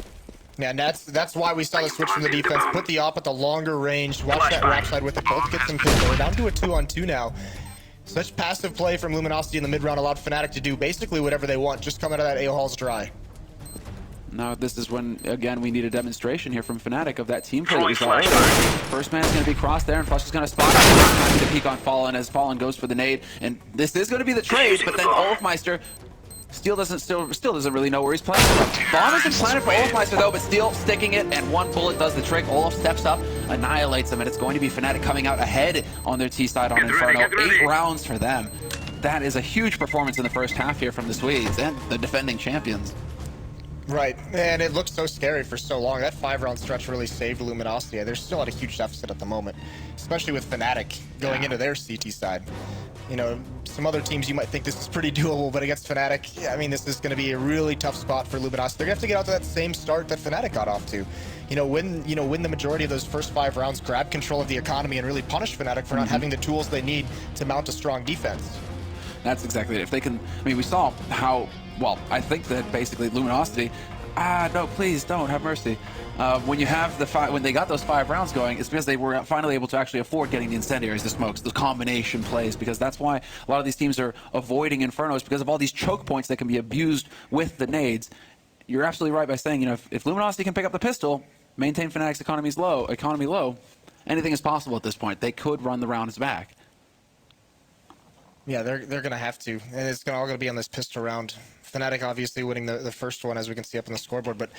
Yeah, and that's why we saw the switch from the defense. Put the op at the longer range. Watch that rap side with the Colt. Get some kills. We're down to a 2-on-2 now. Such passive play from Luminosity in the mid-round allowed Fnatic to do basically whatever they want. Just come out of that A-Halls dry. Now this is when, again, we need a demonstration here from Fnatic of that team play that we saw earlier. First man's going to be crossed there, and Flush is going to spot him. Having to peek on Fallen as Fallen goes for the nade. And this is going to be the trade, but then Olofmeister still doesn't really know where he's playing. Bomb isn't planted for Olofmeister though, but Steel sticking it, and one bullet does the trick. Olaf steps up, annihilates him, and it's going to be Fnatic coming out ahead on their T side on Inferno. 8 rounds for them. that is a huge performance in the first half here from the Swedes and the defending champions. Right, and it looked so scary for so long. That 5-round stretch really saved Luminosity. They're still at a huge deficit at the moment, especially with Fnatic going into their CT side. You know, some other teams you might think this is pretty doable, but against Fnatic, yeah, I mean, this is going to be a really tough spot for Luminosity. They're going to have to get out to that same start that Fnatic got off to. Win the majority of those first 5 rounds, grab control of the economy, and really punish Fnatic for not having the tools they need to mount a strong defense. That's exactly it. If they can, I mean, we saw how, well, I think that basically Luminosity, no, please don't, have mercy. When you have when they got those 5 rounds going, it's because they were finally able to actually afford getting the incendiaries, the smokes, the combination plays, because that's why a lot of these teams are avoiding Infernos, because of all these choke points that can be abused with the nades. You're absolutely right by saying, if Luminosity can pick up the pistol, maintain Fnatic's economy low, anything is possible at this point. They could run the rounds back. Yeah, they're going to have to, and it's all going to be on this pistol round. Fnatic obviously winning the first one, as we can see up on the scoreboard, but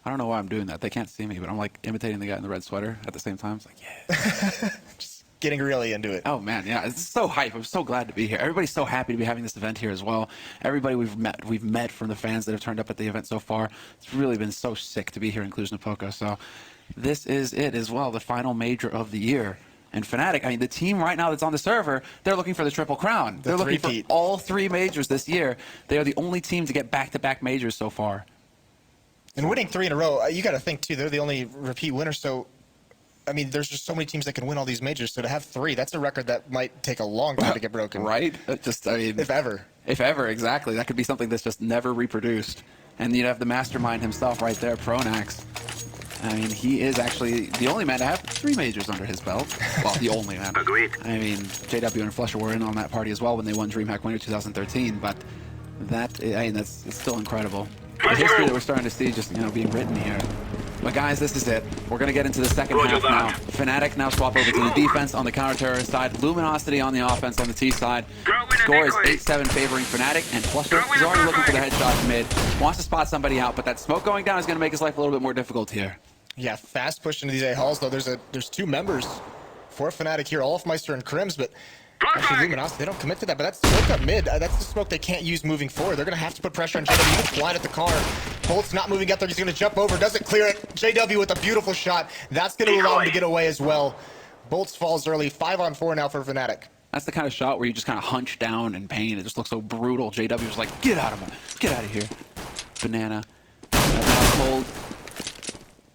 I don't know why I'm doing that. They can't see me, but I'm like imitating the guy in the red sweater at the same time. It's like, yeah. Just getting really into it. Oh man, yeah, it's so hype. I'm so glad to be here. Everybody's so happy to be having this event here as well. Everybody we've met from the fans that have turned up at the event so far. It's really been so sick to be here in Cluj-Napoca. So this is it as well, the final major of the year. And Fnatic, I mean, the team right now that's on the server, they're looking for the Triple Crown. They're looking for all 3 majors this year. They are the only team to get back-to-back majors so far. And winning 3 in a row, you got to think, too, they're the only repeat winner. So, I mean, there's just so many teams that can win all these majors. So to have 3, that's a record that might take a long time to get broken. Right? Just, I mean, if ever. If ever, exactly. That could be something that's just never reproduced. And you'd have the mastermind himself right there, Pronax. I mean, he is actually the only man to have 3 majors under his belt. Well, the only man. Agreed. I mean, JW and Flusher were in on that party as well when they won Dreamhack Winter 2013, but it's still incredible. The history that we're starting to see just, being written here. But guys, this is it. We're going to get into the second half now. Fnatic now swap over to the defense on the counter-terrorist side. Luminosity on the offense on the T side. Score is 8-7 favoring Fnatic, and Flusher is already looking for the headshot mid. Wants to spot somebody out, but that smoke going down is going to make his life a little bit more difficult here. Yeah, fast push into these A halls, though. There's 2 members for Fnatic here, Olafmeister and Krims, but actually Luminosity, they don't commit to that, but that's smoke up mid. That's the smoke they can't use moving forward. They're going to have to put pressure on JW. He's blind at the car. Bolt's not moving up there. He's going to jump over. Doesn't clear it. JW with a beautiful shot. That's going to allow him to get away as well. Bolts falls early. 5-on-4 now for Fnatic. That's the kind of shot where you just kind of hunch down in pain. It just looks so brutal. JW was like, get out of him. Get out of here. Banana. That's cold.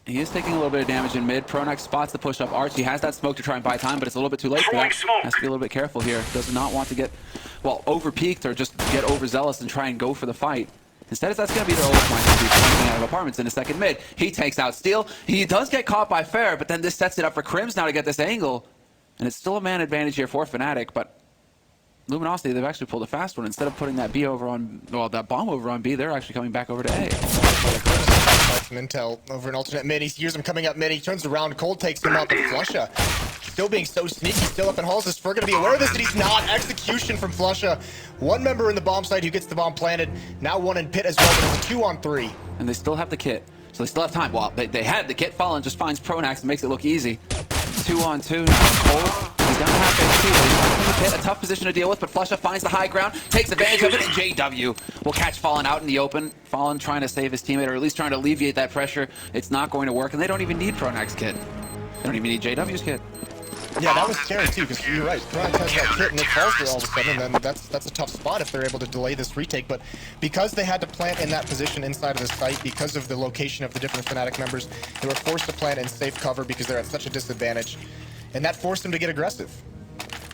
He is taking a little bit of damage in mid. Pronax spots the push-up arch. He has that smoke to try and buy time, but it's a little bit too late for that. Has to be a little bit careful here. Does not want to get, over-peaked or just get overzealous and try and go for the fight. Instead, that's going to be their old point to be coming out of apartments in a second mid. He takes out Steel. He does get caught by Fair, but then this sets it up for Krims now to get this angle. And it's still a man advantage here for Fnatic, but Luminosity, they've actually pulled a fast one. Instead of putting that B over on, that bomb over on B, they're actually coming back over to A. From Intel over an alternate mid. He hears him coming up mid. He turns around. Cold takes him out. But Flusha still being so sneaky, still up in halls. Is Fur going to be aware of this? And he's not. Execution from Flusha. 1 member in the bomb site who gets the bomb planted. Now 1 in pit as well, but it's a 2-on-3. And they still have the kit. So they still have time. Well, they had the kit. Fallen just finds Pronax and makes it look easy. 2-on-2 now. Cold. He's going to have to see a tough position to deal with, but Flusha finds the high ground, takes advantage of it, and JW will catch Fallen out in the open. Fallen trying to save his teammate, or at least trying to alleviate that pressure. It's not going to work, and they don't even need Pronax's kit. They don't even need JW's kit. Yeah, that was scary too, because you're right. Pronax has that kit, and it falls there all of a sudden, and then that's a tough spot if they're able to delay this retake. But because they had to plant in that position inside of the site, because of the location of the different Fnatic members, they were forced to plant in safe cover because they're at such a disadvantage. And that forced them to get aggressive.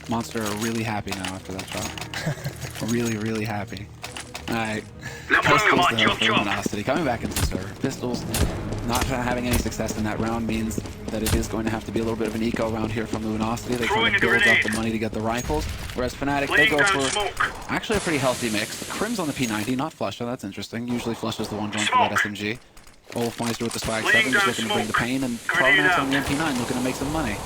Monster are really happy now after that shot. Really, really happy. Alright. Pistols though for Luminosity. Coming back into the server. Pistols not having any success in that round means that it is going to have to be a little bit of an eco round here from Luminosity. They try to build up the money to get the rifles. Whereas Fnatic, they go for actually a pretty healthy mix. Krims on the P90, not Flusha. That's interesting. Usually Flusha's the one going for that SMG. Olafmeister with the Swag 7 just looking to bring the pain, and Pronax on the MP9 looking to make some money.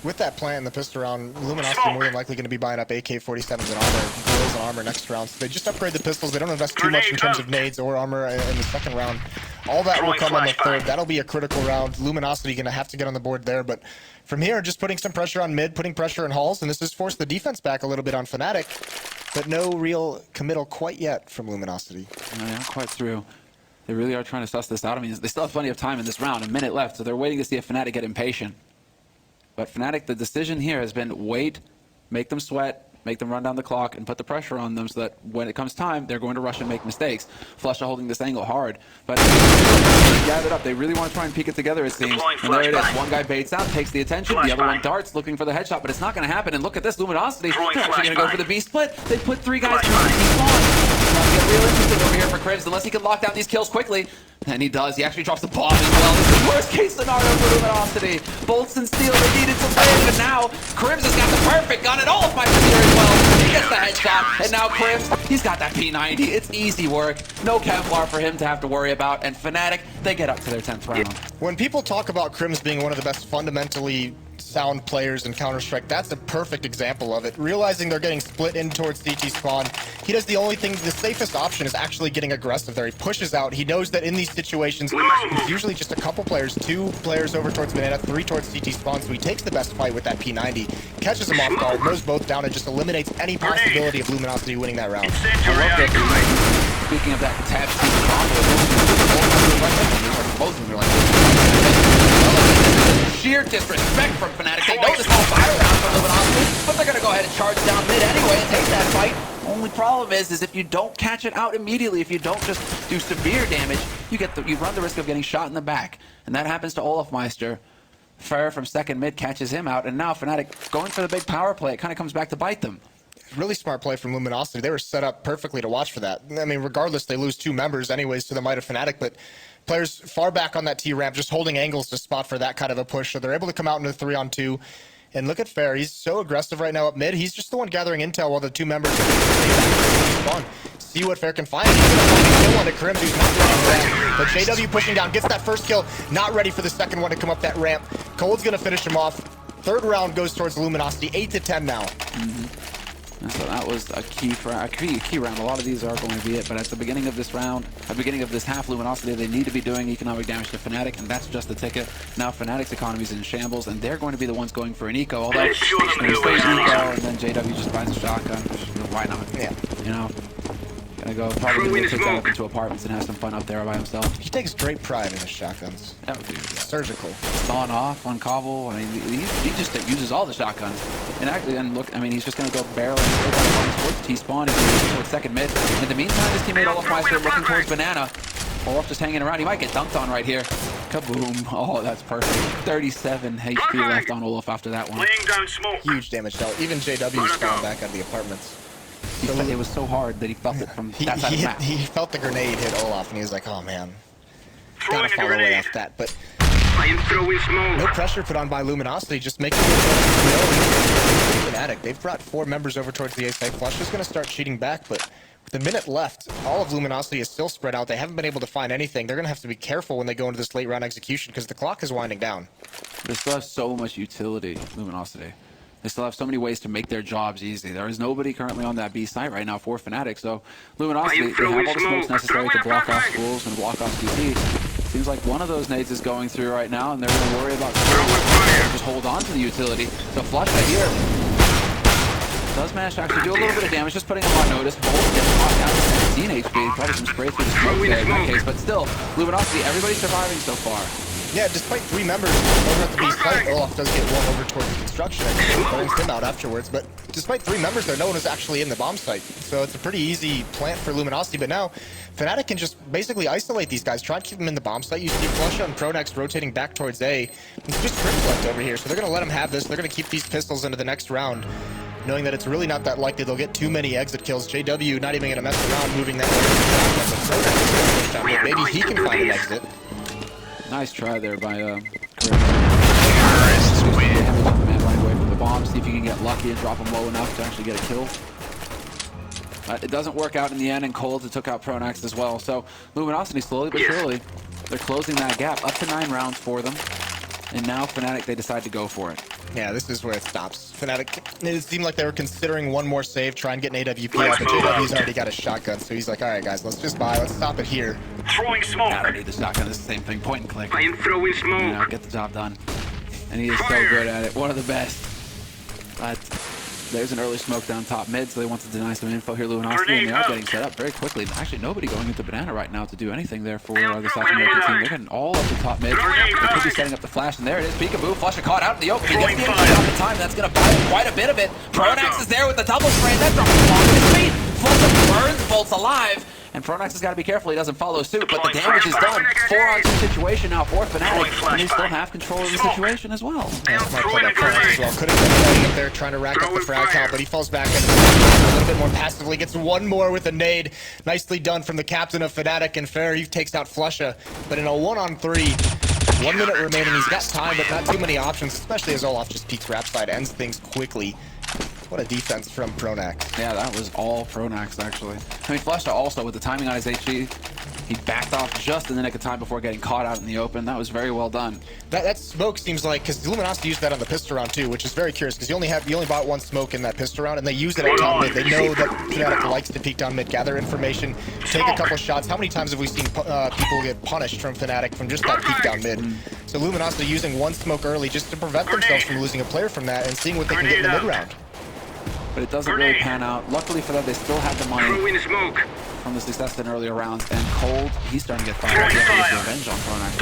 With that plant in the pistol round, Luminosity are more than likely going to be buying up AK-47s and armor. kills and armor next round. So they just upgrade the pistols. They don't invest too much in terms of nades or armor in the second round. All that will come on the third. That'll be a critical round. Luminosity going to have to get on the board there. But from here, just putting some pressure on mid, putting pressure on Halls, and this has forced the defense back a little bit on Fnatic. But no real committal quite yet from Luminosity. No, not quite through. They really are trying to suss this out. I mean, they still have plenty of time in this round, a minute left, so they're waiting to see if Fnatic get impatient. But Fnatic, the decision here has been wait, make them sweat, make them run down the clock, and put the pressure on them so that when it comes time, they're going to rush and make mistakes. Flush are holding this angle hard, but gathered up. They really want to try and peek it together, it seems. And there it is. One guy baits out, takes the attention. The other one darts, looking for the headshot, but it's not going to happen. And look at this, Luminosity. They're actually going to go for the B split. They put 3 guys in the spawn. Trying to get real interesting over here for Cribs, unless he can lock down these kills quickly. And he does. He actually drops the bomb as well. This is the worst case scenario for Luminosity. Bolts and steel, they needed to win, but now Cribs has got the perfect gun and all of my here as well. He gets the headshot, and now Cribs, he's got that P90. It's easy work. No Kevlar for him to have to worry about. And Fnatic, they get up to their 10th round. When people talk about Crims being one of the best fundamentally sound players in Counter-Strike, that's a perfect example of it. Realizing they're getting split in towards CT spawn, he does the only thing, the safest option is actually getting aggressive there. He pushes out. He knows that in these situations, it's usually just a couple players, 2 players over towards Banana, 3 towards CT spawn, so he takes the best fight with that P90, catches him off guard, knows both down, and just eliminates any possibility of Luminosity winning that round. Speaking of that tab both of them are like sheer disrespect from Fnatic. They know this whole fire round from Luminosity, but they're going to go ahead and charge down mid anyway and take that fight. Only problem is if you don't catch it out immediately, if you don't just do severe damage, you run the risk of getting shot in the back. And that happens to Olafmeister. Fair from second mid catches him out, and now Fnatic going for the big power play. It kind of comes back to bite them. Really smart play from Luminosity. They were set up perfectly to watch for that. I mean, regardless, they lose 2 members anyways to the might of Fnatic, but players far back on that T ramp just holding angles to spot for that kind of a push, so they're able to come out into 3-on-2. And look at Fair. He's so aggressive right now up mid. He's just the one gathering intel while the 2 members spawn. See what Fair can find. He's going to find a kill on a Crims who's not ready for that. But JW pushing down, gets that first kill. Not ready for the second one to come up that ramp. Cold's going to finish him off. Third round goes towards Luminosity. 8-10 now. And so that was a key round. A lot of these are going to be it, but at the beginning of this round, at the beginning of this half, Luminosity, they need to be doing economic damage to Fnatic, and that's just the ticket. Now Fnatic's economy is in shambles, and they're going to be the ones going for an eco, although they stay eco, and then JW just buys a shotgun. Why not? Yeah. You know? Gonna go probably take that up into apartments and have some fun up there by himself. He takes great pride in his shotguns. That would be surgical. On off on Cobble. I mean, he just uses all the shotguns. And actually, and look, I mean, he's just gonna go barreling towards T-spawn and towards second mid. In the meantime, his teammate Olafmeister looking towards Banana. Olaf just hanging around. He might get dunked on right here. Kaboom. Oh, that's perfect. 37 HP left on Olaf after that one. Huge damage dealt. Even JW is falling back out of the apartments. It was so hard that he felt it from that side of the map. He felt the grenade hit Olaf, and he was like, oh man, gotta follow away off that. But no pressure put on by Luminosity, just making it Fnatic. They've brought 4 members over towards the A site. Flush is going to start cheating back, but with a minute left, all of Luminosity is still spread out. They haven't been able to find anything. They're going to have to be careful when they go into this late round execution because the clock is winding down. They still have so much utility, Luminosity. They still have so many ways to make their jobs easy. There is nobody currently on that B site right now for Fnatic, so Luminosity, they have all the smokes necessary to block off schools and block off CT. Seems like one of those nades is going through right now, and they're going to worry about just hold on to the utility. So Flush right here does manage to actually do a little bit of damage, just putting him on notice. Bolt gets knocked out to 17 HP, probably some spray through the smoke there in that case, but still, Luminosity, everybody's surviving so far. Yeah, despite 3 members over at the B site, Olaf does get one over towards the construction and burns him out afterwards. But despite 3 members there, no one was actually in the bomb site. So it's a pretty easy plant for Luminosity. But now, Fnatic can just basically isolate these guys, try and keep them in the bomb site. You see Flush on Pronex rotating back towards A. It's just Crims left over here, so they're going to let him have this. They're going to keep these pistols into the next round, knowing that it's really not that likely they'll get too many exit kills. JW not even going to mess around moving that way. Maybe he can find an exit. Nice try there by man right away from the bomb. See if you can get lucky and drop him low enough to actually get a kill. But it doesn't work out in the end, and Cold took out Pronax as well. So Luminosity slowly but surely, they're closing that gap up to 9 rounds for them. And now Fnatic, they decide to go for it. Yeah, this is where it stops. Fnatic, it seemed like they were considering one more save, try and get an AWP out, but JW's already got a shotgun, so he's like, all right, guys, let's just buy. Let's stop it here. Throwing smoke. I don't need the shotgun. It's the same thing. Point and click. I am throwing smoke. You know, get the job done. And he is so good at it. One of the best. But there's an early smoke down top mid, so they want to deny some info here. Luminosity, and they are getting set up very quickly. Actually, nobody going into Banana right now to do anything there for the South American team. They're getting all up the top mid. They could be setting up the flash, and there it is. Peekaboo, Flusha caught out in the open. He gets the energy off the time. That's going to buy him quite a bit of it. Pronax is there with the double spray. That drops him on his feet. Flusha burns Bolt's alive. And Pronax has got to be careful he doesn't follow suit, but the damage is done. 4-on-2 situation now for Fnatic, and they still have control of the situation as well. Yeah, might play that Pronax as well. Could have been up there trying to rack up the frag count, but he falls back in a little bit more passively. Gets one more with a nade. Nicely done from the captain of Fnatic, and Fair. He takes out Flusha, but in a 1-on-3, 1 minute remaining. He's got time, but not too many options, especially as Olaf just peeks rap side, ends things quickly. What a defense from Pronax. Yeah, that was all Pronax, actually. I mean, Flusha also, with the timing on his HE, he backed off just in the nick of time before getting caught out in the open. That was very well done. That smoke seems like, because Luminosity used that on the pistol round too, which is very curious, because you only bought one smoke in that pistol round, and they use it at top mid. They know that Fnatic likes to peek down mid, gather information, take a couple shots. How many times have we seen people get punished from Fnatic from just that peek down mid? So Luminosity using one smoke early just to prevent themselves from losing a player from that, and seeing what they can get in the mid round. But it doesn't really pan out. Luckily for them, they still had the money from the success in earlier rounds. And Cold, he's starting to get fired up. He has to revenge on Pronax.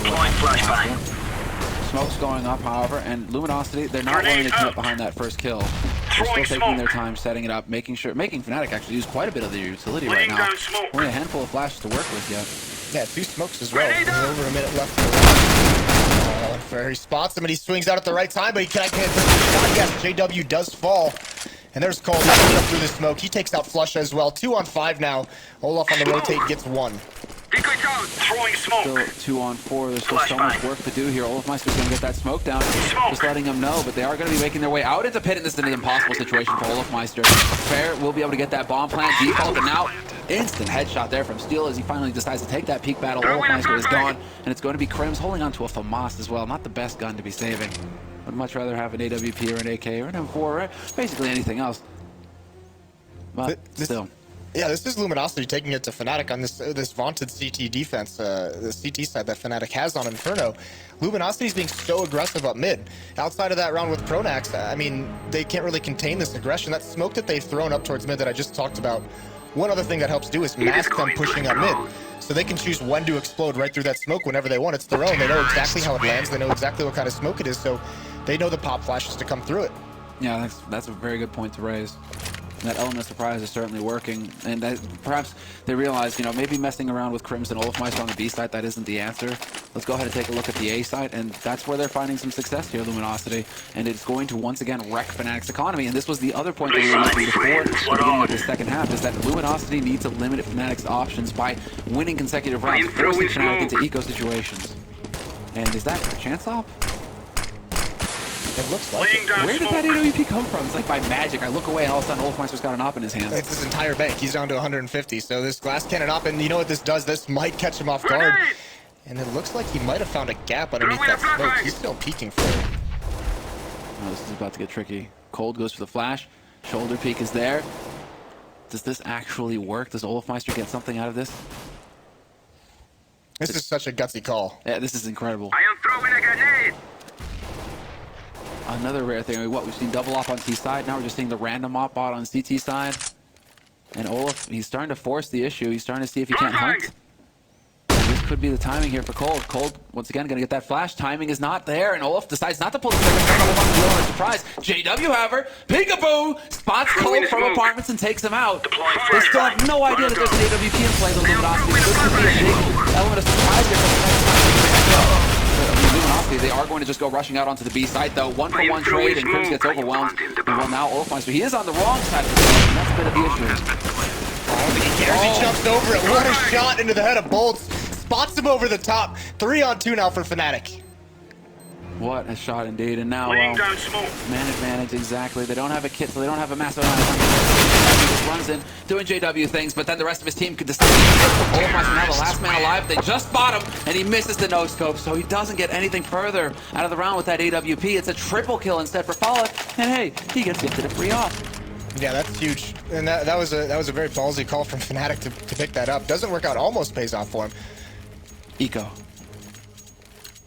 Smoke's going up, however, and Luminosity, they're not willing to commit behind that first kill. They're still taking their time setting it up, making Fnatic actually use quite a bit of their utility right now. Only a handful of flashes to work with yet. Yeah, 2 smokes as well. There's over a minute left in the round. Fair, he spots him and he swings out at the right time, but he can't get the shot. Yes, JW does fall. And there's Cole knocking up through the smoke. He takes out Flusha as well. 2-on-5 now. Olaf on the rotate gets 1. Throwing smoke. Still 2-on-4. There's still so much work to do here. Olafmeister's going to get that smoke down. Just letting them know, but they are going to be making their way out into pit, and this is an impossible situation for Olafmeister. Fair will be able to get that bomb plant default, and now instant headshot there from Steel as he finally decides to take that peak battle. Olafmeister is gone, and it's going to be Krims holding on to a FAMAS as well. Not the best gun to be saving. Would much rather have an AWP or an AK or an M4 or basically anything else. But still. Yeah, this is Luminosity taking it to Fnatic on this vaunted CT defense, the CT side that Fnatic has on Inferno. Luminosity's being so aggressive up mid. Outside of that round with Pronax, I mean, they can't really contain this aggression. That smoke that they've thrown up towards mid that I just talked about, one other thing that helps do is mask them pushing up mid. So they can choose when to explode right through that smoke whenever they want. It's their own. They know exactly how it lands. They know exactly what kind of smoke it is. So they know the pop flashes to come through it. Yeah, that's a very good point to raise. That element of surprise is certainly working, and that perhaps they realize, you know, maybe messing around with Crimson Olafmeister on the B side, that isn't the answer. Let's go ahead and take a look at the A side, and that's where they're finding some success here, Luminosity, and it's going to once again wreck Fnatic's economy. And this was the other point that we were making before the beginning of the second half, is that Luminosity needs to limit Fnatic's options by winning consecutive rounds, forcing Fnatic into eco situations. And is that a chance op? It looks like it. Where did that AWP come from? It's like by magic. I look away and all of a sudden Olafmeister's got an op in his hands. It's his entire bank. He's down to 150. So this glass cannon op, and you know what this does? This might catch him off guard. And it looks like he might have found a gap underneath that smoke. He's still peeking for it. Oh, this is about to get tricky. Cold goes for the flash. Shoulder peek is there. Does this actually work? Does Olafmeister get something out of this? This is such a gutsy call. Yeah, this is incredible. I am throwing a grenade. Another rare thing. I mean, what, we've seen double op on T side. Now we're just seeing the random op bot on CT side. And Olaf, he's starting to force the issue. He's starting to see if he can't hunt. This could be the timing here for Cold. Cold, once again, going to get that flash. Timing is not there, and Olaf decides not to pull the trigger. Surprise. JW, however, peekaboo, spots Cold from apartments and takes him out. They still have no idea that there's an AWP in play, the Luminosity. This could be a big element of surprise here for the next time. Luminosity, they are going to just go rushing out onto the B side, though. 1-for-1 trade, and Krims gets overwhelmed. And well, now Olafmeister, he is on the wrong side of the field, and that's a bit of the issue. He cares, he jumps over it. What a shot into the head of Bolts. Spots him over the top. 3-on-2 now for Fnatic. What a shot indeed, and now, man advantage, exactly. They don't have a kit, so they don't have a massive amount of time. He just runs in, doing JW things, but then the rest of his team could decide. Olafmeister now the last man alive. trap. They just spot him, and he misses the no-scope, so he doesn't get anything further out of the round with that AWP. It's a triple kill instead for Fallen, and hey, he gets gifted a free off. Yeah, that's huge. And that was a very ballsy call from Fnatic to pick that up. Doesn't work out, almost pays off for him. Eco.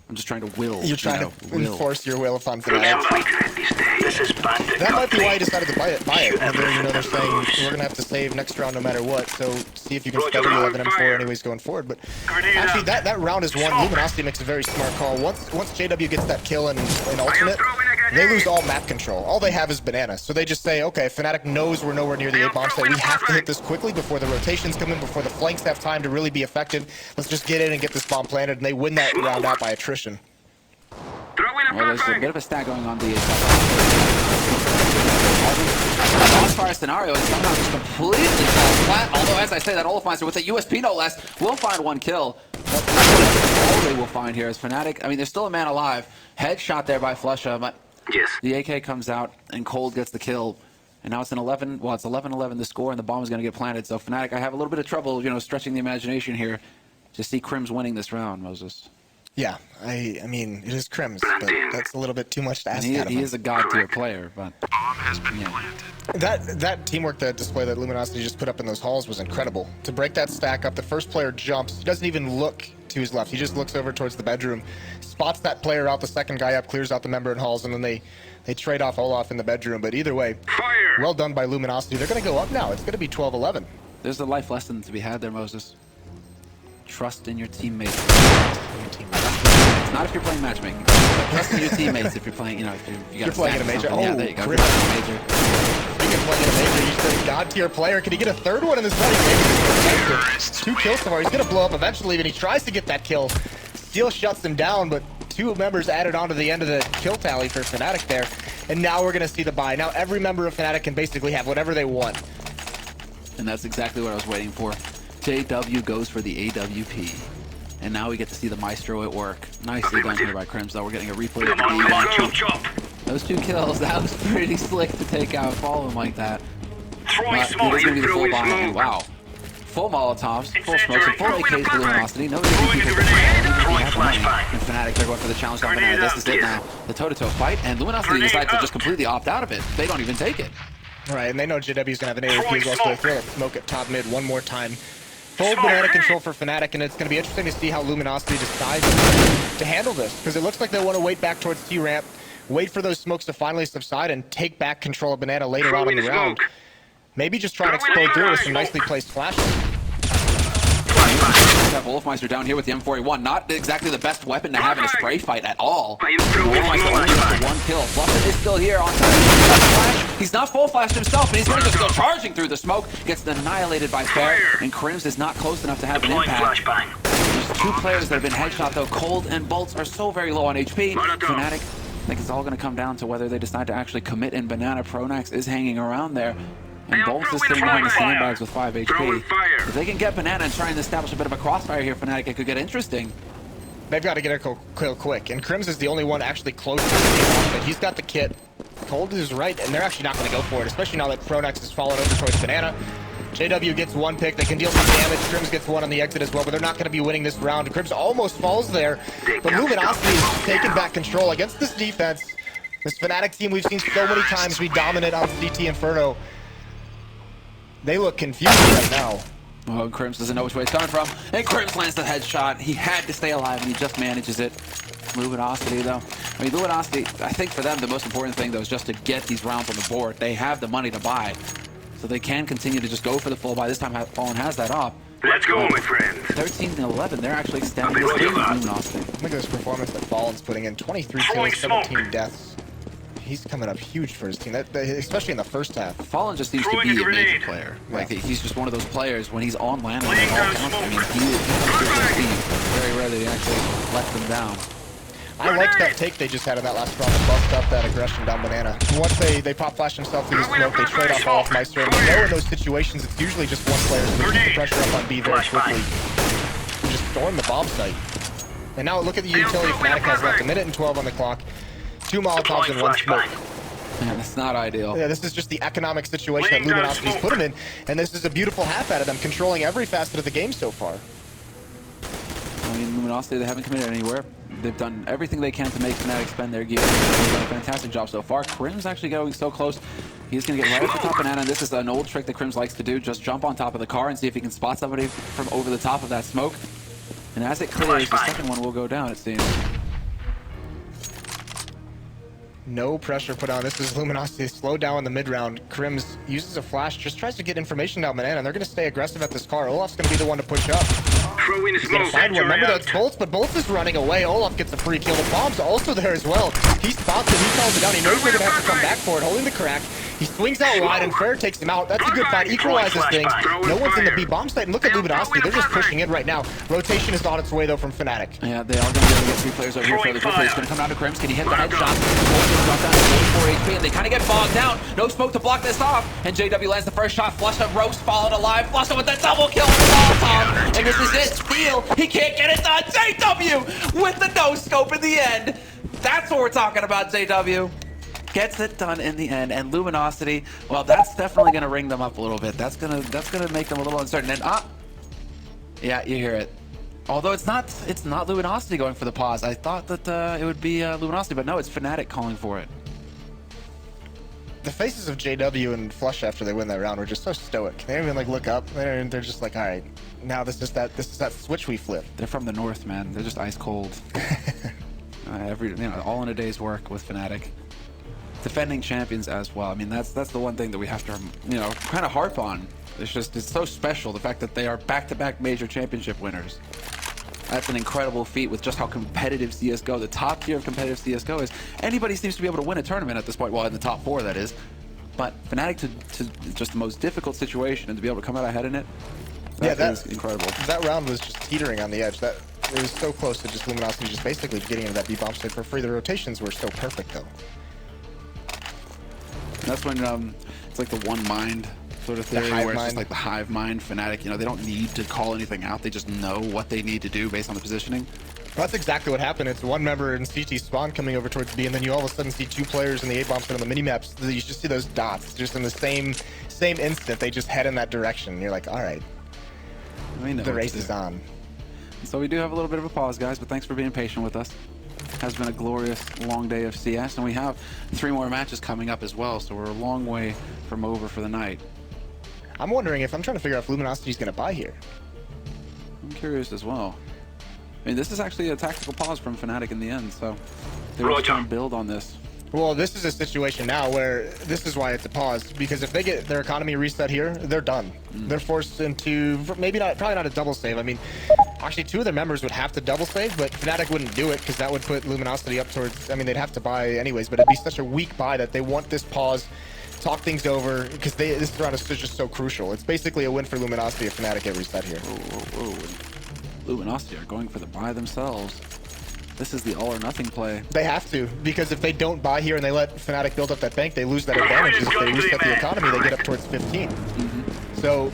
I'm just trying to will. You're trying to enforce your will upon Fnatic. That That might be why he decided to buy it. And then, they're saying we're gonna have to save next round no matter what. So see if you can study 11 M4 anyways going forward. But actually, that round is won. Luminosity makes a very smart call. Once JW gets that kill in ultimate, they lose all map control. All they have is banana. So they just say, okay, Fnatic knows we're nowhere near the A bomb site. We have to hit this quickly before the rotations come in, before the flanks have time to really be effective. Let's just get in and get this bomb planted. And they win that round out by attrition. Well, there's a bit of a stack going on the crossfire scenario and somehow just completely falls flat. Although, as I say, that Olafmeister with a USP no less will find one kill. All they will find here is Fnatic. I mean, there's still a man alive. Headshot there by Flusha, but the AK comes out and Cold gets the kill. And now it's an 11. Well, it's 11-11 the score, and the bomb is going to get planted. So Fnatic, I have a little bit of trouble, stretching the imagination here to see Crims winning this round, Moses. Yeah, I mean, it is Crims, but that's a little bit too much to ask out of him. He is a god-tier player, but... That teamwork, that display that Luminosity just put up in those halls was incredible. To break that stack up, the first player jumps. He doesn't even look to his left. He just looks over towards the bedroom, spots that player out, the second guy up, clears out the member in halls, and then they trade off Olaf in the bedroom. But either way, well done by Luminosity. They're going to go up now. It's going to be 12-11. There's a life lesson to be had there, Moses. Trust in your teammates. It's not if you're playing matchmaking. Trust in your teammates if you're playing, if you're playing in a major. Yeah, there you go. Major. Speaking of playing in a major, you said god-tier player. Can he get a third one in this run? 2 kills so far. He's going to blow up eventually, and he tries to get that kill. Steel shuts him down, but 2 members added on to the end of the kill tally for Fnatic there. And now we're going to see the buy. Now every member of Fnatic can basically have whatever they want. And that's exactly what I was waiting for. JW goes for the AWP. And now we get to see the Maestro at work. Nicely done here by Crims, though. We're getting a replay of the Those 2 kills, that was pretty slick to take out Fallen like that. It is going to be the full buy, and wow. Full Molotovs, full smokes, and full AKs to Luminosity. No AWP for and Fnatic, they're going for the challenge on banana. This is it now. The toe-to-toe fight, and Luminosity decides to just completely opt out of it. They don't even take it. Right, and they know JW's going to have an AWP as well, so they throw a smoke at top mid one more time. Full banana control for Fnatic, and it's going to be interesting to see how Luminosity decides to handle this, because it looks like they want to wait back towards T-ramp, wait for those smokes to finally subside, and take back control of banana later on in the round. Maybe just try and explode through with some nicely placed flashes. Have Wolfmeister down here with the M4A1. Not exactly the best weapon to have in a spray fight at all. Wolfmeister only gets the 1 kill. Flusha is still here on flash. He's not full flashed himself, but he's going to just go charging through the smoke. Gets annihilated by Fair, and Crims is not close enough to have an impact. There's 2 players that have been headshot, though. Cold and Bolts are so very low on HP. Fnatic, I think it's all going to come down to whether they decide to actually commit in banana. Pronax is hanging around there. And Bolts is sitting behind the sandbags with 5 HP. If they can get banana and try and establish a bit of a crossfire here, Fnatic, it could get interesting. They've got to get a kill quick, and Crims is the only one actually close to the game, but he's got the kit. Cold is right, and they're actually not going to go for it, especially now that Pronax has fallen over towards banana. JW gets 1 pick. They can deal some damage. Crims gets 1 on the exit as well, but they're not going to be winning this round. Crims almost falls there, but Luminosity is taking back control against this defense. This Fnatic team we've seen so many times be dominant on CT Inferno. They look confused right now. Oh, Crims doesn't know which way it's coming from. And Crims lands the headshot. He had to stay alive, and he just manages it. Luminosity, though. I mean, Luminosity, I think for them, the most important thing, though, is just to get these rounds on the board. They have the money to buy, so they can continue to just go for the full buy. This time, Fallen has that up. Let's go, my friend. 13-11, they're actually extending this lead with Luminosity. Look at this performance that Fallen's putting in. 23 kills, 17 deaths. He's coming up huge for his team, especially in the first half. Fallen just seems to be a major player. Like, he's just one of those players when he's on land and all counts. I mean, he comes to his team. Very rarely he actually lets them down. I liked that take they just had in that last round to bust up that aggression down banana. Once they pop flash himself through the smoke, they trade off all of Meister, and we know in those situations it's usually just one player, so they keep the pressure up on B very quickly. And just storm the bomb site. And now look at the utility Fnatic has left, 1 minute and 12 on the clock. 2 Molotovs and 1 smoke. Man, that's not ideal. Yeah, this is just the economic situation that Luminosity's put him in, and this is a beautiful half out of them, controlling every facet of the game so far. I mean, Luminosity, they haven't committed anywhere. They've done everything they can to make Fnatic spend their gear. They've done a fantastic job so far. Crim's actually going so close. He's going to get right at the top banana, and this is an old trick that Crims likes to do. Just jump on top of the car and see if he can spot somebody from over the top of that smoke. And as it clears, the second one will go down, it seems. No pressure put on. This is Luminosity. Slow down in the mid-round. Crims uses a flash, just tries to get information down banana, and they're going to stay aggressive at this car. Olaf's going to be the one to push up. He's going to find one. Remember, that's Bolts, but Bolts is running away. Olaf gets a free kill. The bomb's also there as well. He spots it. He calls it down. He knows they're going to have to come back for it, holding the crack. He swings out wide, and Fair takes him out. That's a good fight. Equalizes things. No one's in the B bomb site. And look at Luminosity. They're just pushing in right now. Rotation is on its way, though, from Fnatic. Yeah, they are going to be able to get 3 players over here fairly quickly. It's going to come down to Crims. Can he hit the headshot? Bolts drop down to 44 HP, and they kind of get bogged down. No smoke to block this off. And JW lands the first shot. Flusha, Roast followed alive. Flusha with the double kill with the Molotov. And this is it. Steal. He can't get it done. JW with the no-scope in the end. That's what we're talking about, JW. Gets it done in the end, and Luminosity, well, that's definitely gonna ring them up a little bit. That's gonna make them a little uncertain. And yeah, you hear it. Although it's not Luminosity going for the pause. I thought that it would be Luminosity, but no, it's Fnatic calling for it. The faces of JW and Flush after they win that round were just so stoic. They don't even like look up. They're just like, all right, now this is that switch we flip. They're from the north, man. They're just ice cold. All in a day's work with Fnatic. Defending champions as well. I mean, that's the one thing that we have to, kind of harp on. It's so special, the fact that they are back-to-back major championship winners. That's an incredible feat with just how competitive CSGO, the top tier of competitive CSGO is. Anybody seems to be able to win a tournament at this point, well, in the top 4, that is. But Fnatic to just the most difficult situation and to be able to come out ahead in it, that is incredible. That round was just teetering on the edge. It was so close to just Luminosity just basically getting into that B-bomb state for free. The rotations were so perfect, though. That's when it's like the one mind sort of theory, where it's just like the hive mind. Fnatic, they don't need to call anything out. They just know what they need to do based on the positioning. Well, that's exactly what happened. It's one member in CT spawn coming over towards B, and then you all of a sudden see 2 players in the A-bomb site on the mini-maps. You just see those dots. Just in the same instant, they just head in that direction. And you're like, all right, the race is on. So we do have a little bit of a pause, guys, but thanks for being patient with us. Has been a glorious long day of CS, and we have 3 more matches coming up as well, so we're a long way from over for the night. I'm wondering I'm trying to figure out if Luminosity's going to buy here. I'm curious as well. I mean, this is actually a tactical pause from Fnatic in the end, so they're just trying to build on this. Well, this is a situation now where this is why it's a pause, because if they get their economy reset here, they're done. They're forced into probably not a double save. I mean, actually 2 of their members would have to double save, but Fnatic wouldn't do it because that would put Luminosity up towards, I mean, they'd have to buy anyways, but it'd be such a weak buy that they want this pause, talk things over, because this round is just so crucial. It's basically a win for Luminosity if Fnatic get reset here. Luminosity are going for the buy themselves. This is the all or nothing play. They have to, because if they don't buy here and they let Fnatic build up that bank, they lose that advantage. If they reset the economy, they get up towards 15. So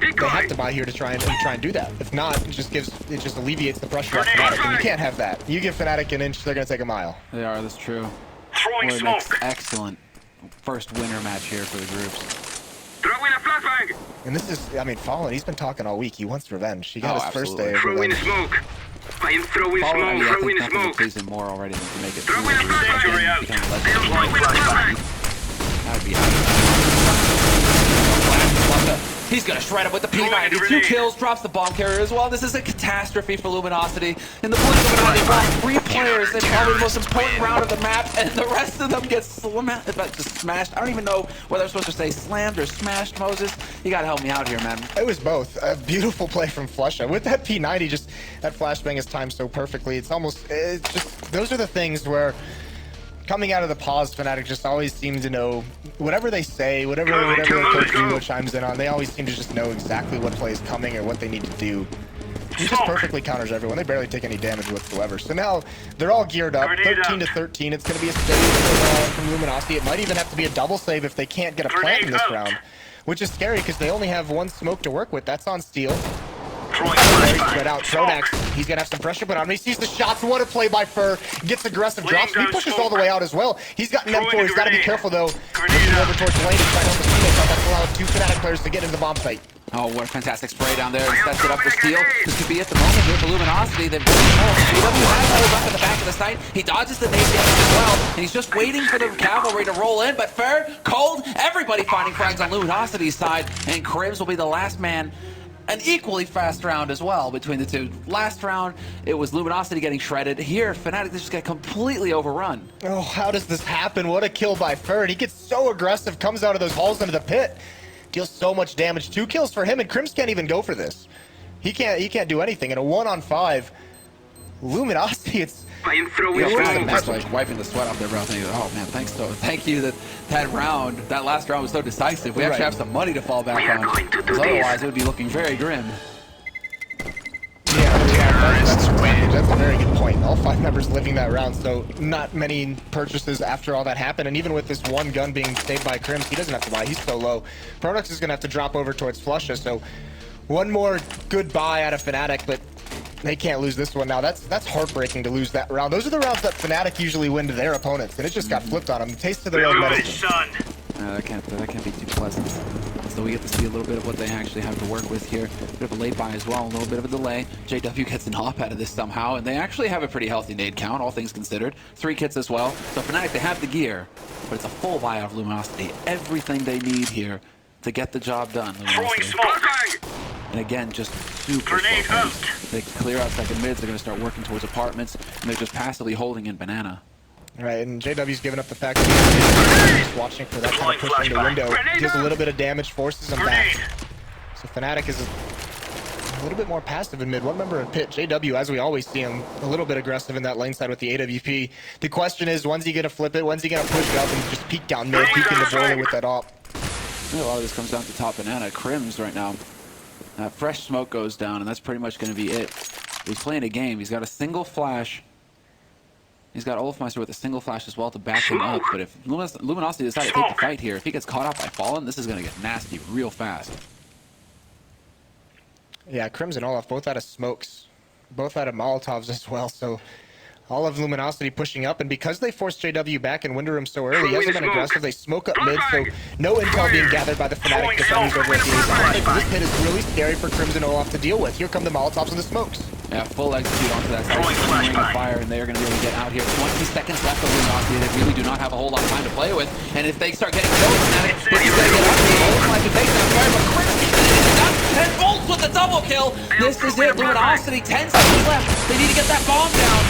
they have to buy here to try and do that. If not, it just alleviates the pressure off Fnatic, and you can't have that. You give Fnatic an inch, they're gonna take a mile. They are. That's true. Throwing smoke. Excellent first winner match here for the groups. Throwing a flashbang. And this is, I mean, Fallen. He's been talking all week. He wants revenge. He got his first day of throwing revenge. Smoke. I am throwing Fallen, smoke. I think Throwing nothing smoke. would please him more already than to make it Throwing a flashbang. That'd be He's gonna shred him with the P90. 2 kills, drops the bomb carrier as well. This is a catastrophe for Luminosity. In the blink of an eye, they lost 3 players in probably the most important round of the map, and the rest of them get smashed. I don't even know whether I'm supposed to say slammed or smashed, Moses. You gotta help me out here, man. It was both. A beautiful play from Flusha. With that P90, just that flashbang is timed so perfectly. It's just, those are the things where coming out of the pause, Fnatic just always seem to know whatever they say, whatever their coach Duo chimes in on, they always seem to just know exactly what play is coming or what they need to do. He just perfectly counters everyone. They barely take any damage whatsoever. So now they're all geared up. 13-13. It's going to be a save from Luminosity. It might even have to be a double save if they can't get a plant in this round, which is scary because they only have 1 smoke to work with. That's on Steel. Very spread out. Trodax, he's gonna have some pressure put on him. He sees the shots. What a play by Fur. Gets aggressive drops. He pushes all the way out as well. He's got an M4. He's got to be careful though. Looking over towards lane to try to help his teammates out. That's allowed 2 Fnatic players to get into the bomb site. Oh, what a fantastic spray down there. He sets it up for steal. This could be at the moment here for Luminosity. They've JW has hold up at the back of the site. He dodges the nade damage as well, and he's just waiting for the cavalry to roll in. But Fair, Cold, everybody finding frags on Luminosity's side, and Crims will be the last man. An equally fast round as well between the two. Last round, it was Luminosity getting shredded. Here, Fnatic just got completely overrun. Oh, how does this happen? What a kill by Ferd. He gets so aggressive, comes out of those halls into the pit. Deals so much damage. 2 kills for him, and Crims can't even go for this. He can't do anything. In a 1-on-5, Luminosity, it's... Just like wiping the sweat off their brow, thinking, oh man, thank you that last round was so decisive. We actually have some money to fall back on. Because otherwise, it would be looking very grim. Yeah, that's a very good point. All 5 members living that round, so not many purchases after all that happened. And even with this one gun being saved by Crims, he doesn't have to buy. He's so low. Pronox is going to have to drop over towards Flusha, so one more good buy out of Fnatic, but they can't lose this one now. That's heartbreaking to lose that round. Those are the rounds that Fnatic usually win to their opponents, and it just got flipped on them. Taste of their own medicine. That can't be too pleasant. So we get to see a little bit of what they actually have to work with here. A bit of a late buy as well, a little bit of a delay. JW gets an op out of this somehow, and they actually have a pretty healthy nade count, all things considered. 3 kits as well. So Fnatic, they have the gear, but it's a full buy of Luminosity. Everything they need here to get the job done. And again, just super slow. They clear out second mids, they're going to start working towards apartments, and they're just passively holding in banana. Right, and JW's giving up the fact that he's just watching for that kind of push into window. Deals a little bit of damage, forces him back. So Fnatic is a little bit more passive in mid. One member in pit, JW, as we always see him, a little bit aggressive in that lane side with the AWP. The question is, when's he going to flip it? When's he going to push it up and just peek down mid, peek into boiler with that op? A lot of this comes down to top banana. Crims right now. Fresh smoke goes down, and that's pretty much going to be it. He's playing a game. He's got a single flash. He's got Olafmeister with a single flash as well to back him up. But if Luminosity decides to take the fight here, if he gets caught out by Fallen, this is going to get nasty real fast. Yeah, Crims and Olaf both out of smokes. Both out of Molotovs as well, so... all of Luminosity pushing up, and because they forced JW back in window room so early, he hasn't been aggressive. They smoke up mid, so no intel being gathered by the Fnatic defenders over at the A side. This hit is really scary for Crims and Olaf to deal with. Here come the Molotovs and the smokes. Yeah, full execute onto that side. Ring of fire, and they are going to be able to get out here. 20 seconds left of Luminosity. They really do not have a whole lot of time to play with, and if they start getting killed, Fnatic, this is going to get out here. Olaf can take that fire, but Crims and Bolts with the double kill. This is it. Luminosity, 10 seconds left. They need to get that bomb down.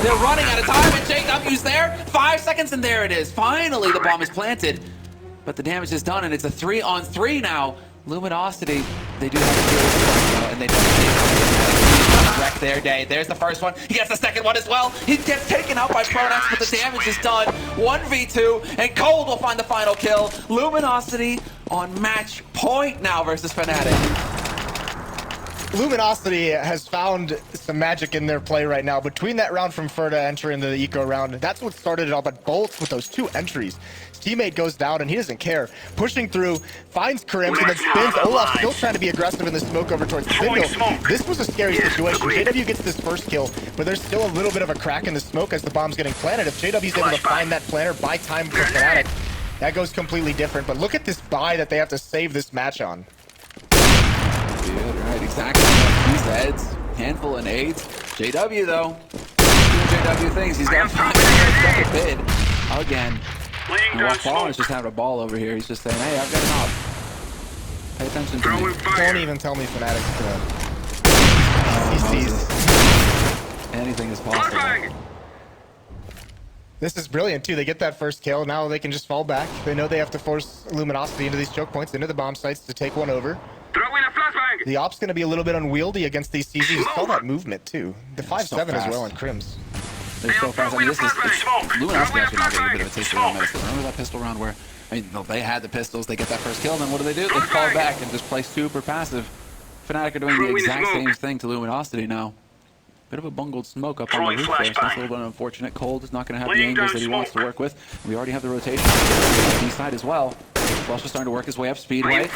They're running out of time, and JW's there. 5 seconds, and there it is. Finally, the bomb is planted. But the damage is done, and it's a 3-on-3 now. Luminosity, they do have to deal with it, and they don't wreck their day. There's the first one. He gets the second one as well. He gets taken out by Pronax, but the damage is done. 1v2, and Cold will find the final kill. Luminosity on match point now versus Fnatic. Luminosity has found some magic in their play right now. Between that round from Ferda entering the eco round, that's what started it all. But Bolts with those 2 entries. His teammate goes down and he doesn't care. Pushing through, finds Crims and then spins. Olaf still trying to be aggressive in the smoke over towards the window. This was a scary situation. JW gets this first kill, but there's still a little bit of a crack in the smoke as the bomb's getting planted. If JW's able to find that planter, buy time for Fnatic, that goes completely different. But look at this buy that they have to save this match on. Right, exactly. These heads, handful of nades. JW though, doing JW things. He's got 5 minutes bid again. And while Fallen is just having a ball over here, he's just saying, "Hey, I've got an op. Pay attention to me." Don't even tell me Fnatic's good. Anything is possible. This is brilliant too. They get that first kill. Now they can just fall back. They know they have to force Luminosity into these choke points, into the bomb sites to take one over. The op's going to be a little bit unwieldy against these CZs. You saw that movement too. The 5-7 as well on Crims. They're so fast. I mean, this is Luminosity actually now getting a bit of a taste of their own medicine. Remember that pistol round where, I mean, they had the pistols, they get that first kill, and then what do? They fall back and just play super passive. Fnatic are doing the exact same thing to Luminosity now. Bit of a bungled smoke up on the roof there, so that's a little bit unfortunate. Cold is not going to have the angles that he wants to work with. We already have the rotation on the B side as well. Flush is starting to work his way up Speedway.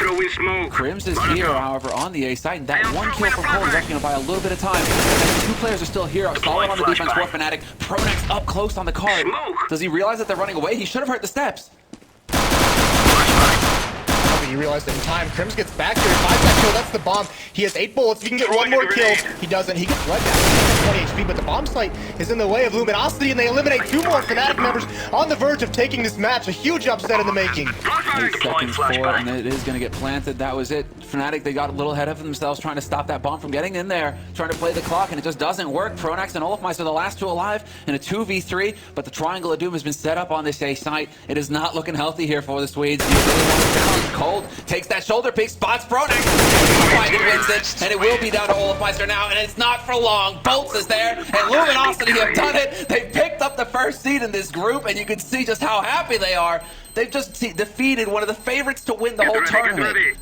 Crims is here, however, on the A side, and that one kill for Cold is actually going to buy a little bit of time. And 2 players are still here, solid on the defense for Fnatic. Pronax up close on the card. Does he realize that they're running away? He should have heard the steps. and you realize that in time, Crims gets back here, finds that kill, that's the bomb. He has 8 bullets, if he can get one more kill, he doesn't. He gets let down, he has 20 HP, but the bomb site is in the way of Luminosity, and they eliminate 2 more Fnatic members on the verge of taking this match. A huge upset in the making. 8 seconds for, and it is going to get planted. That was it. Fnatic, they got a little ahead of themselves trying to stop that bomb from getting in there, trying to play the clock, and it just doesn't work. Pronax and Olofmeister are the last 2 alive in a 2v3, but the Triangle of Doom has been set up on this A site. It is not looking healthy here for the Swedes. You really want to challenge. Cold takes that shoulder pick, spots Pronax, and wins it, and it will be down to Olofmeister now, and it's not for long. Bolts is there, and Luminosity have done it. They've picked up the first seed in this group, and you can see just how happy they are. They've just defeated one of the favorites to win the whole tournament.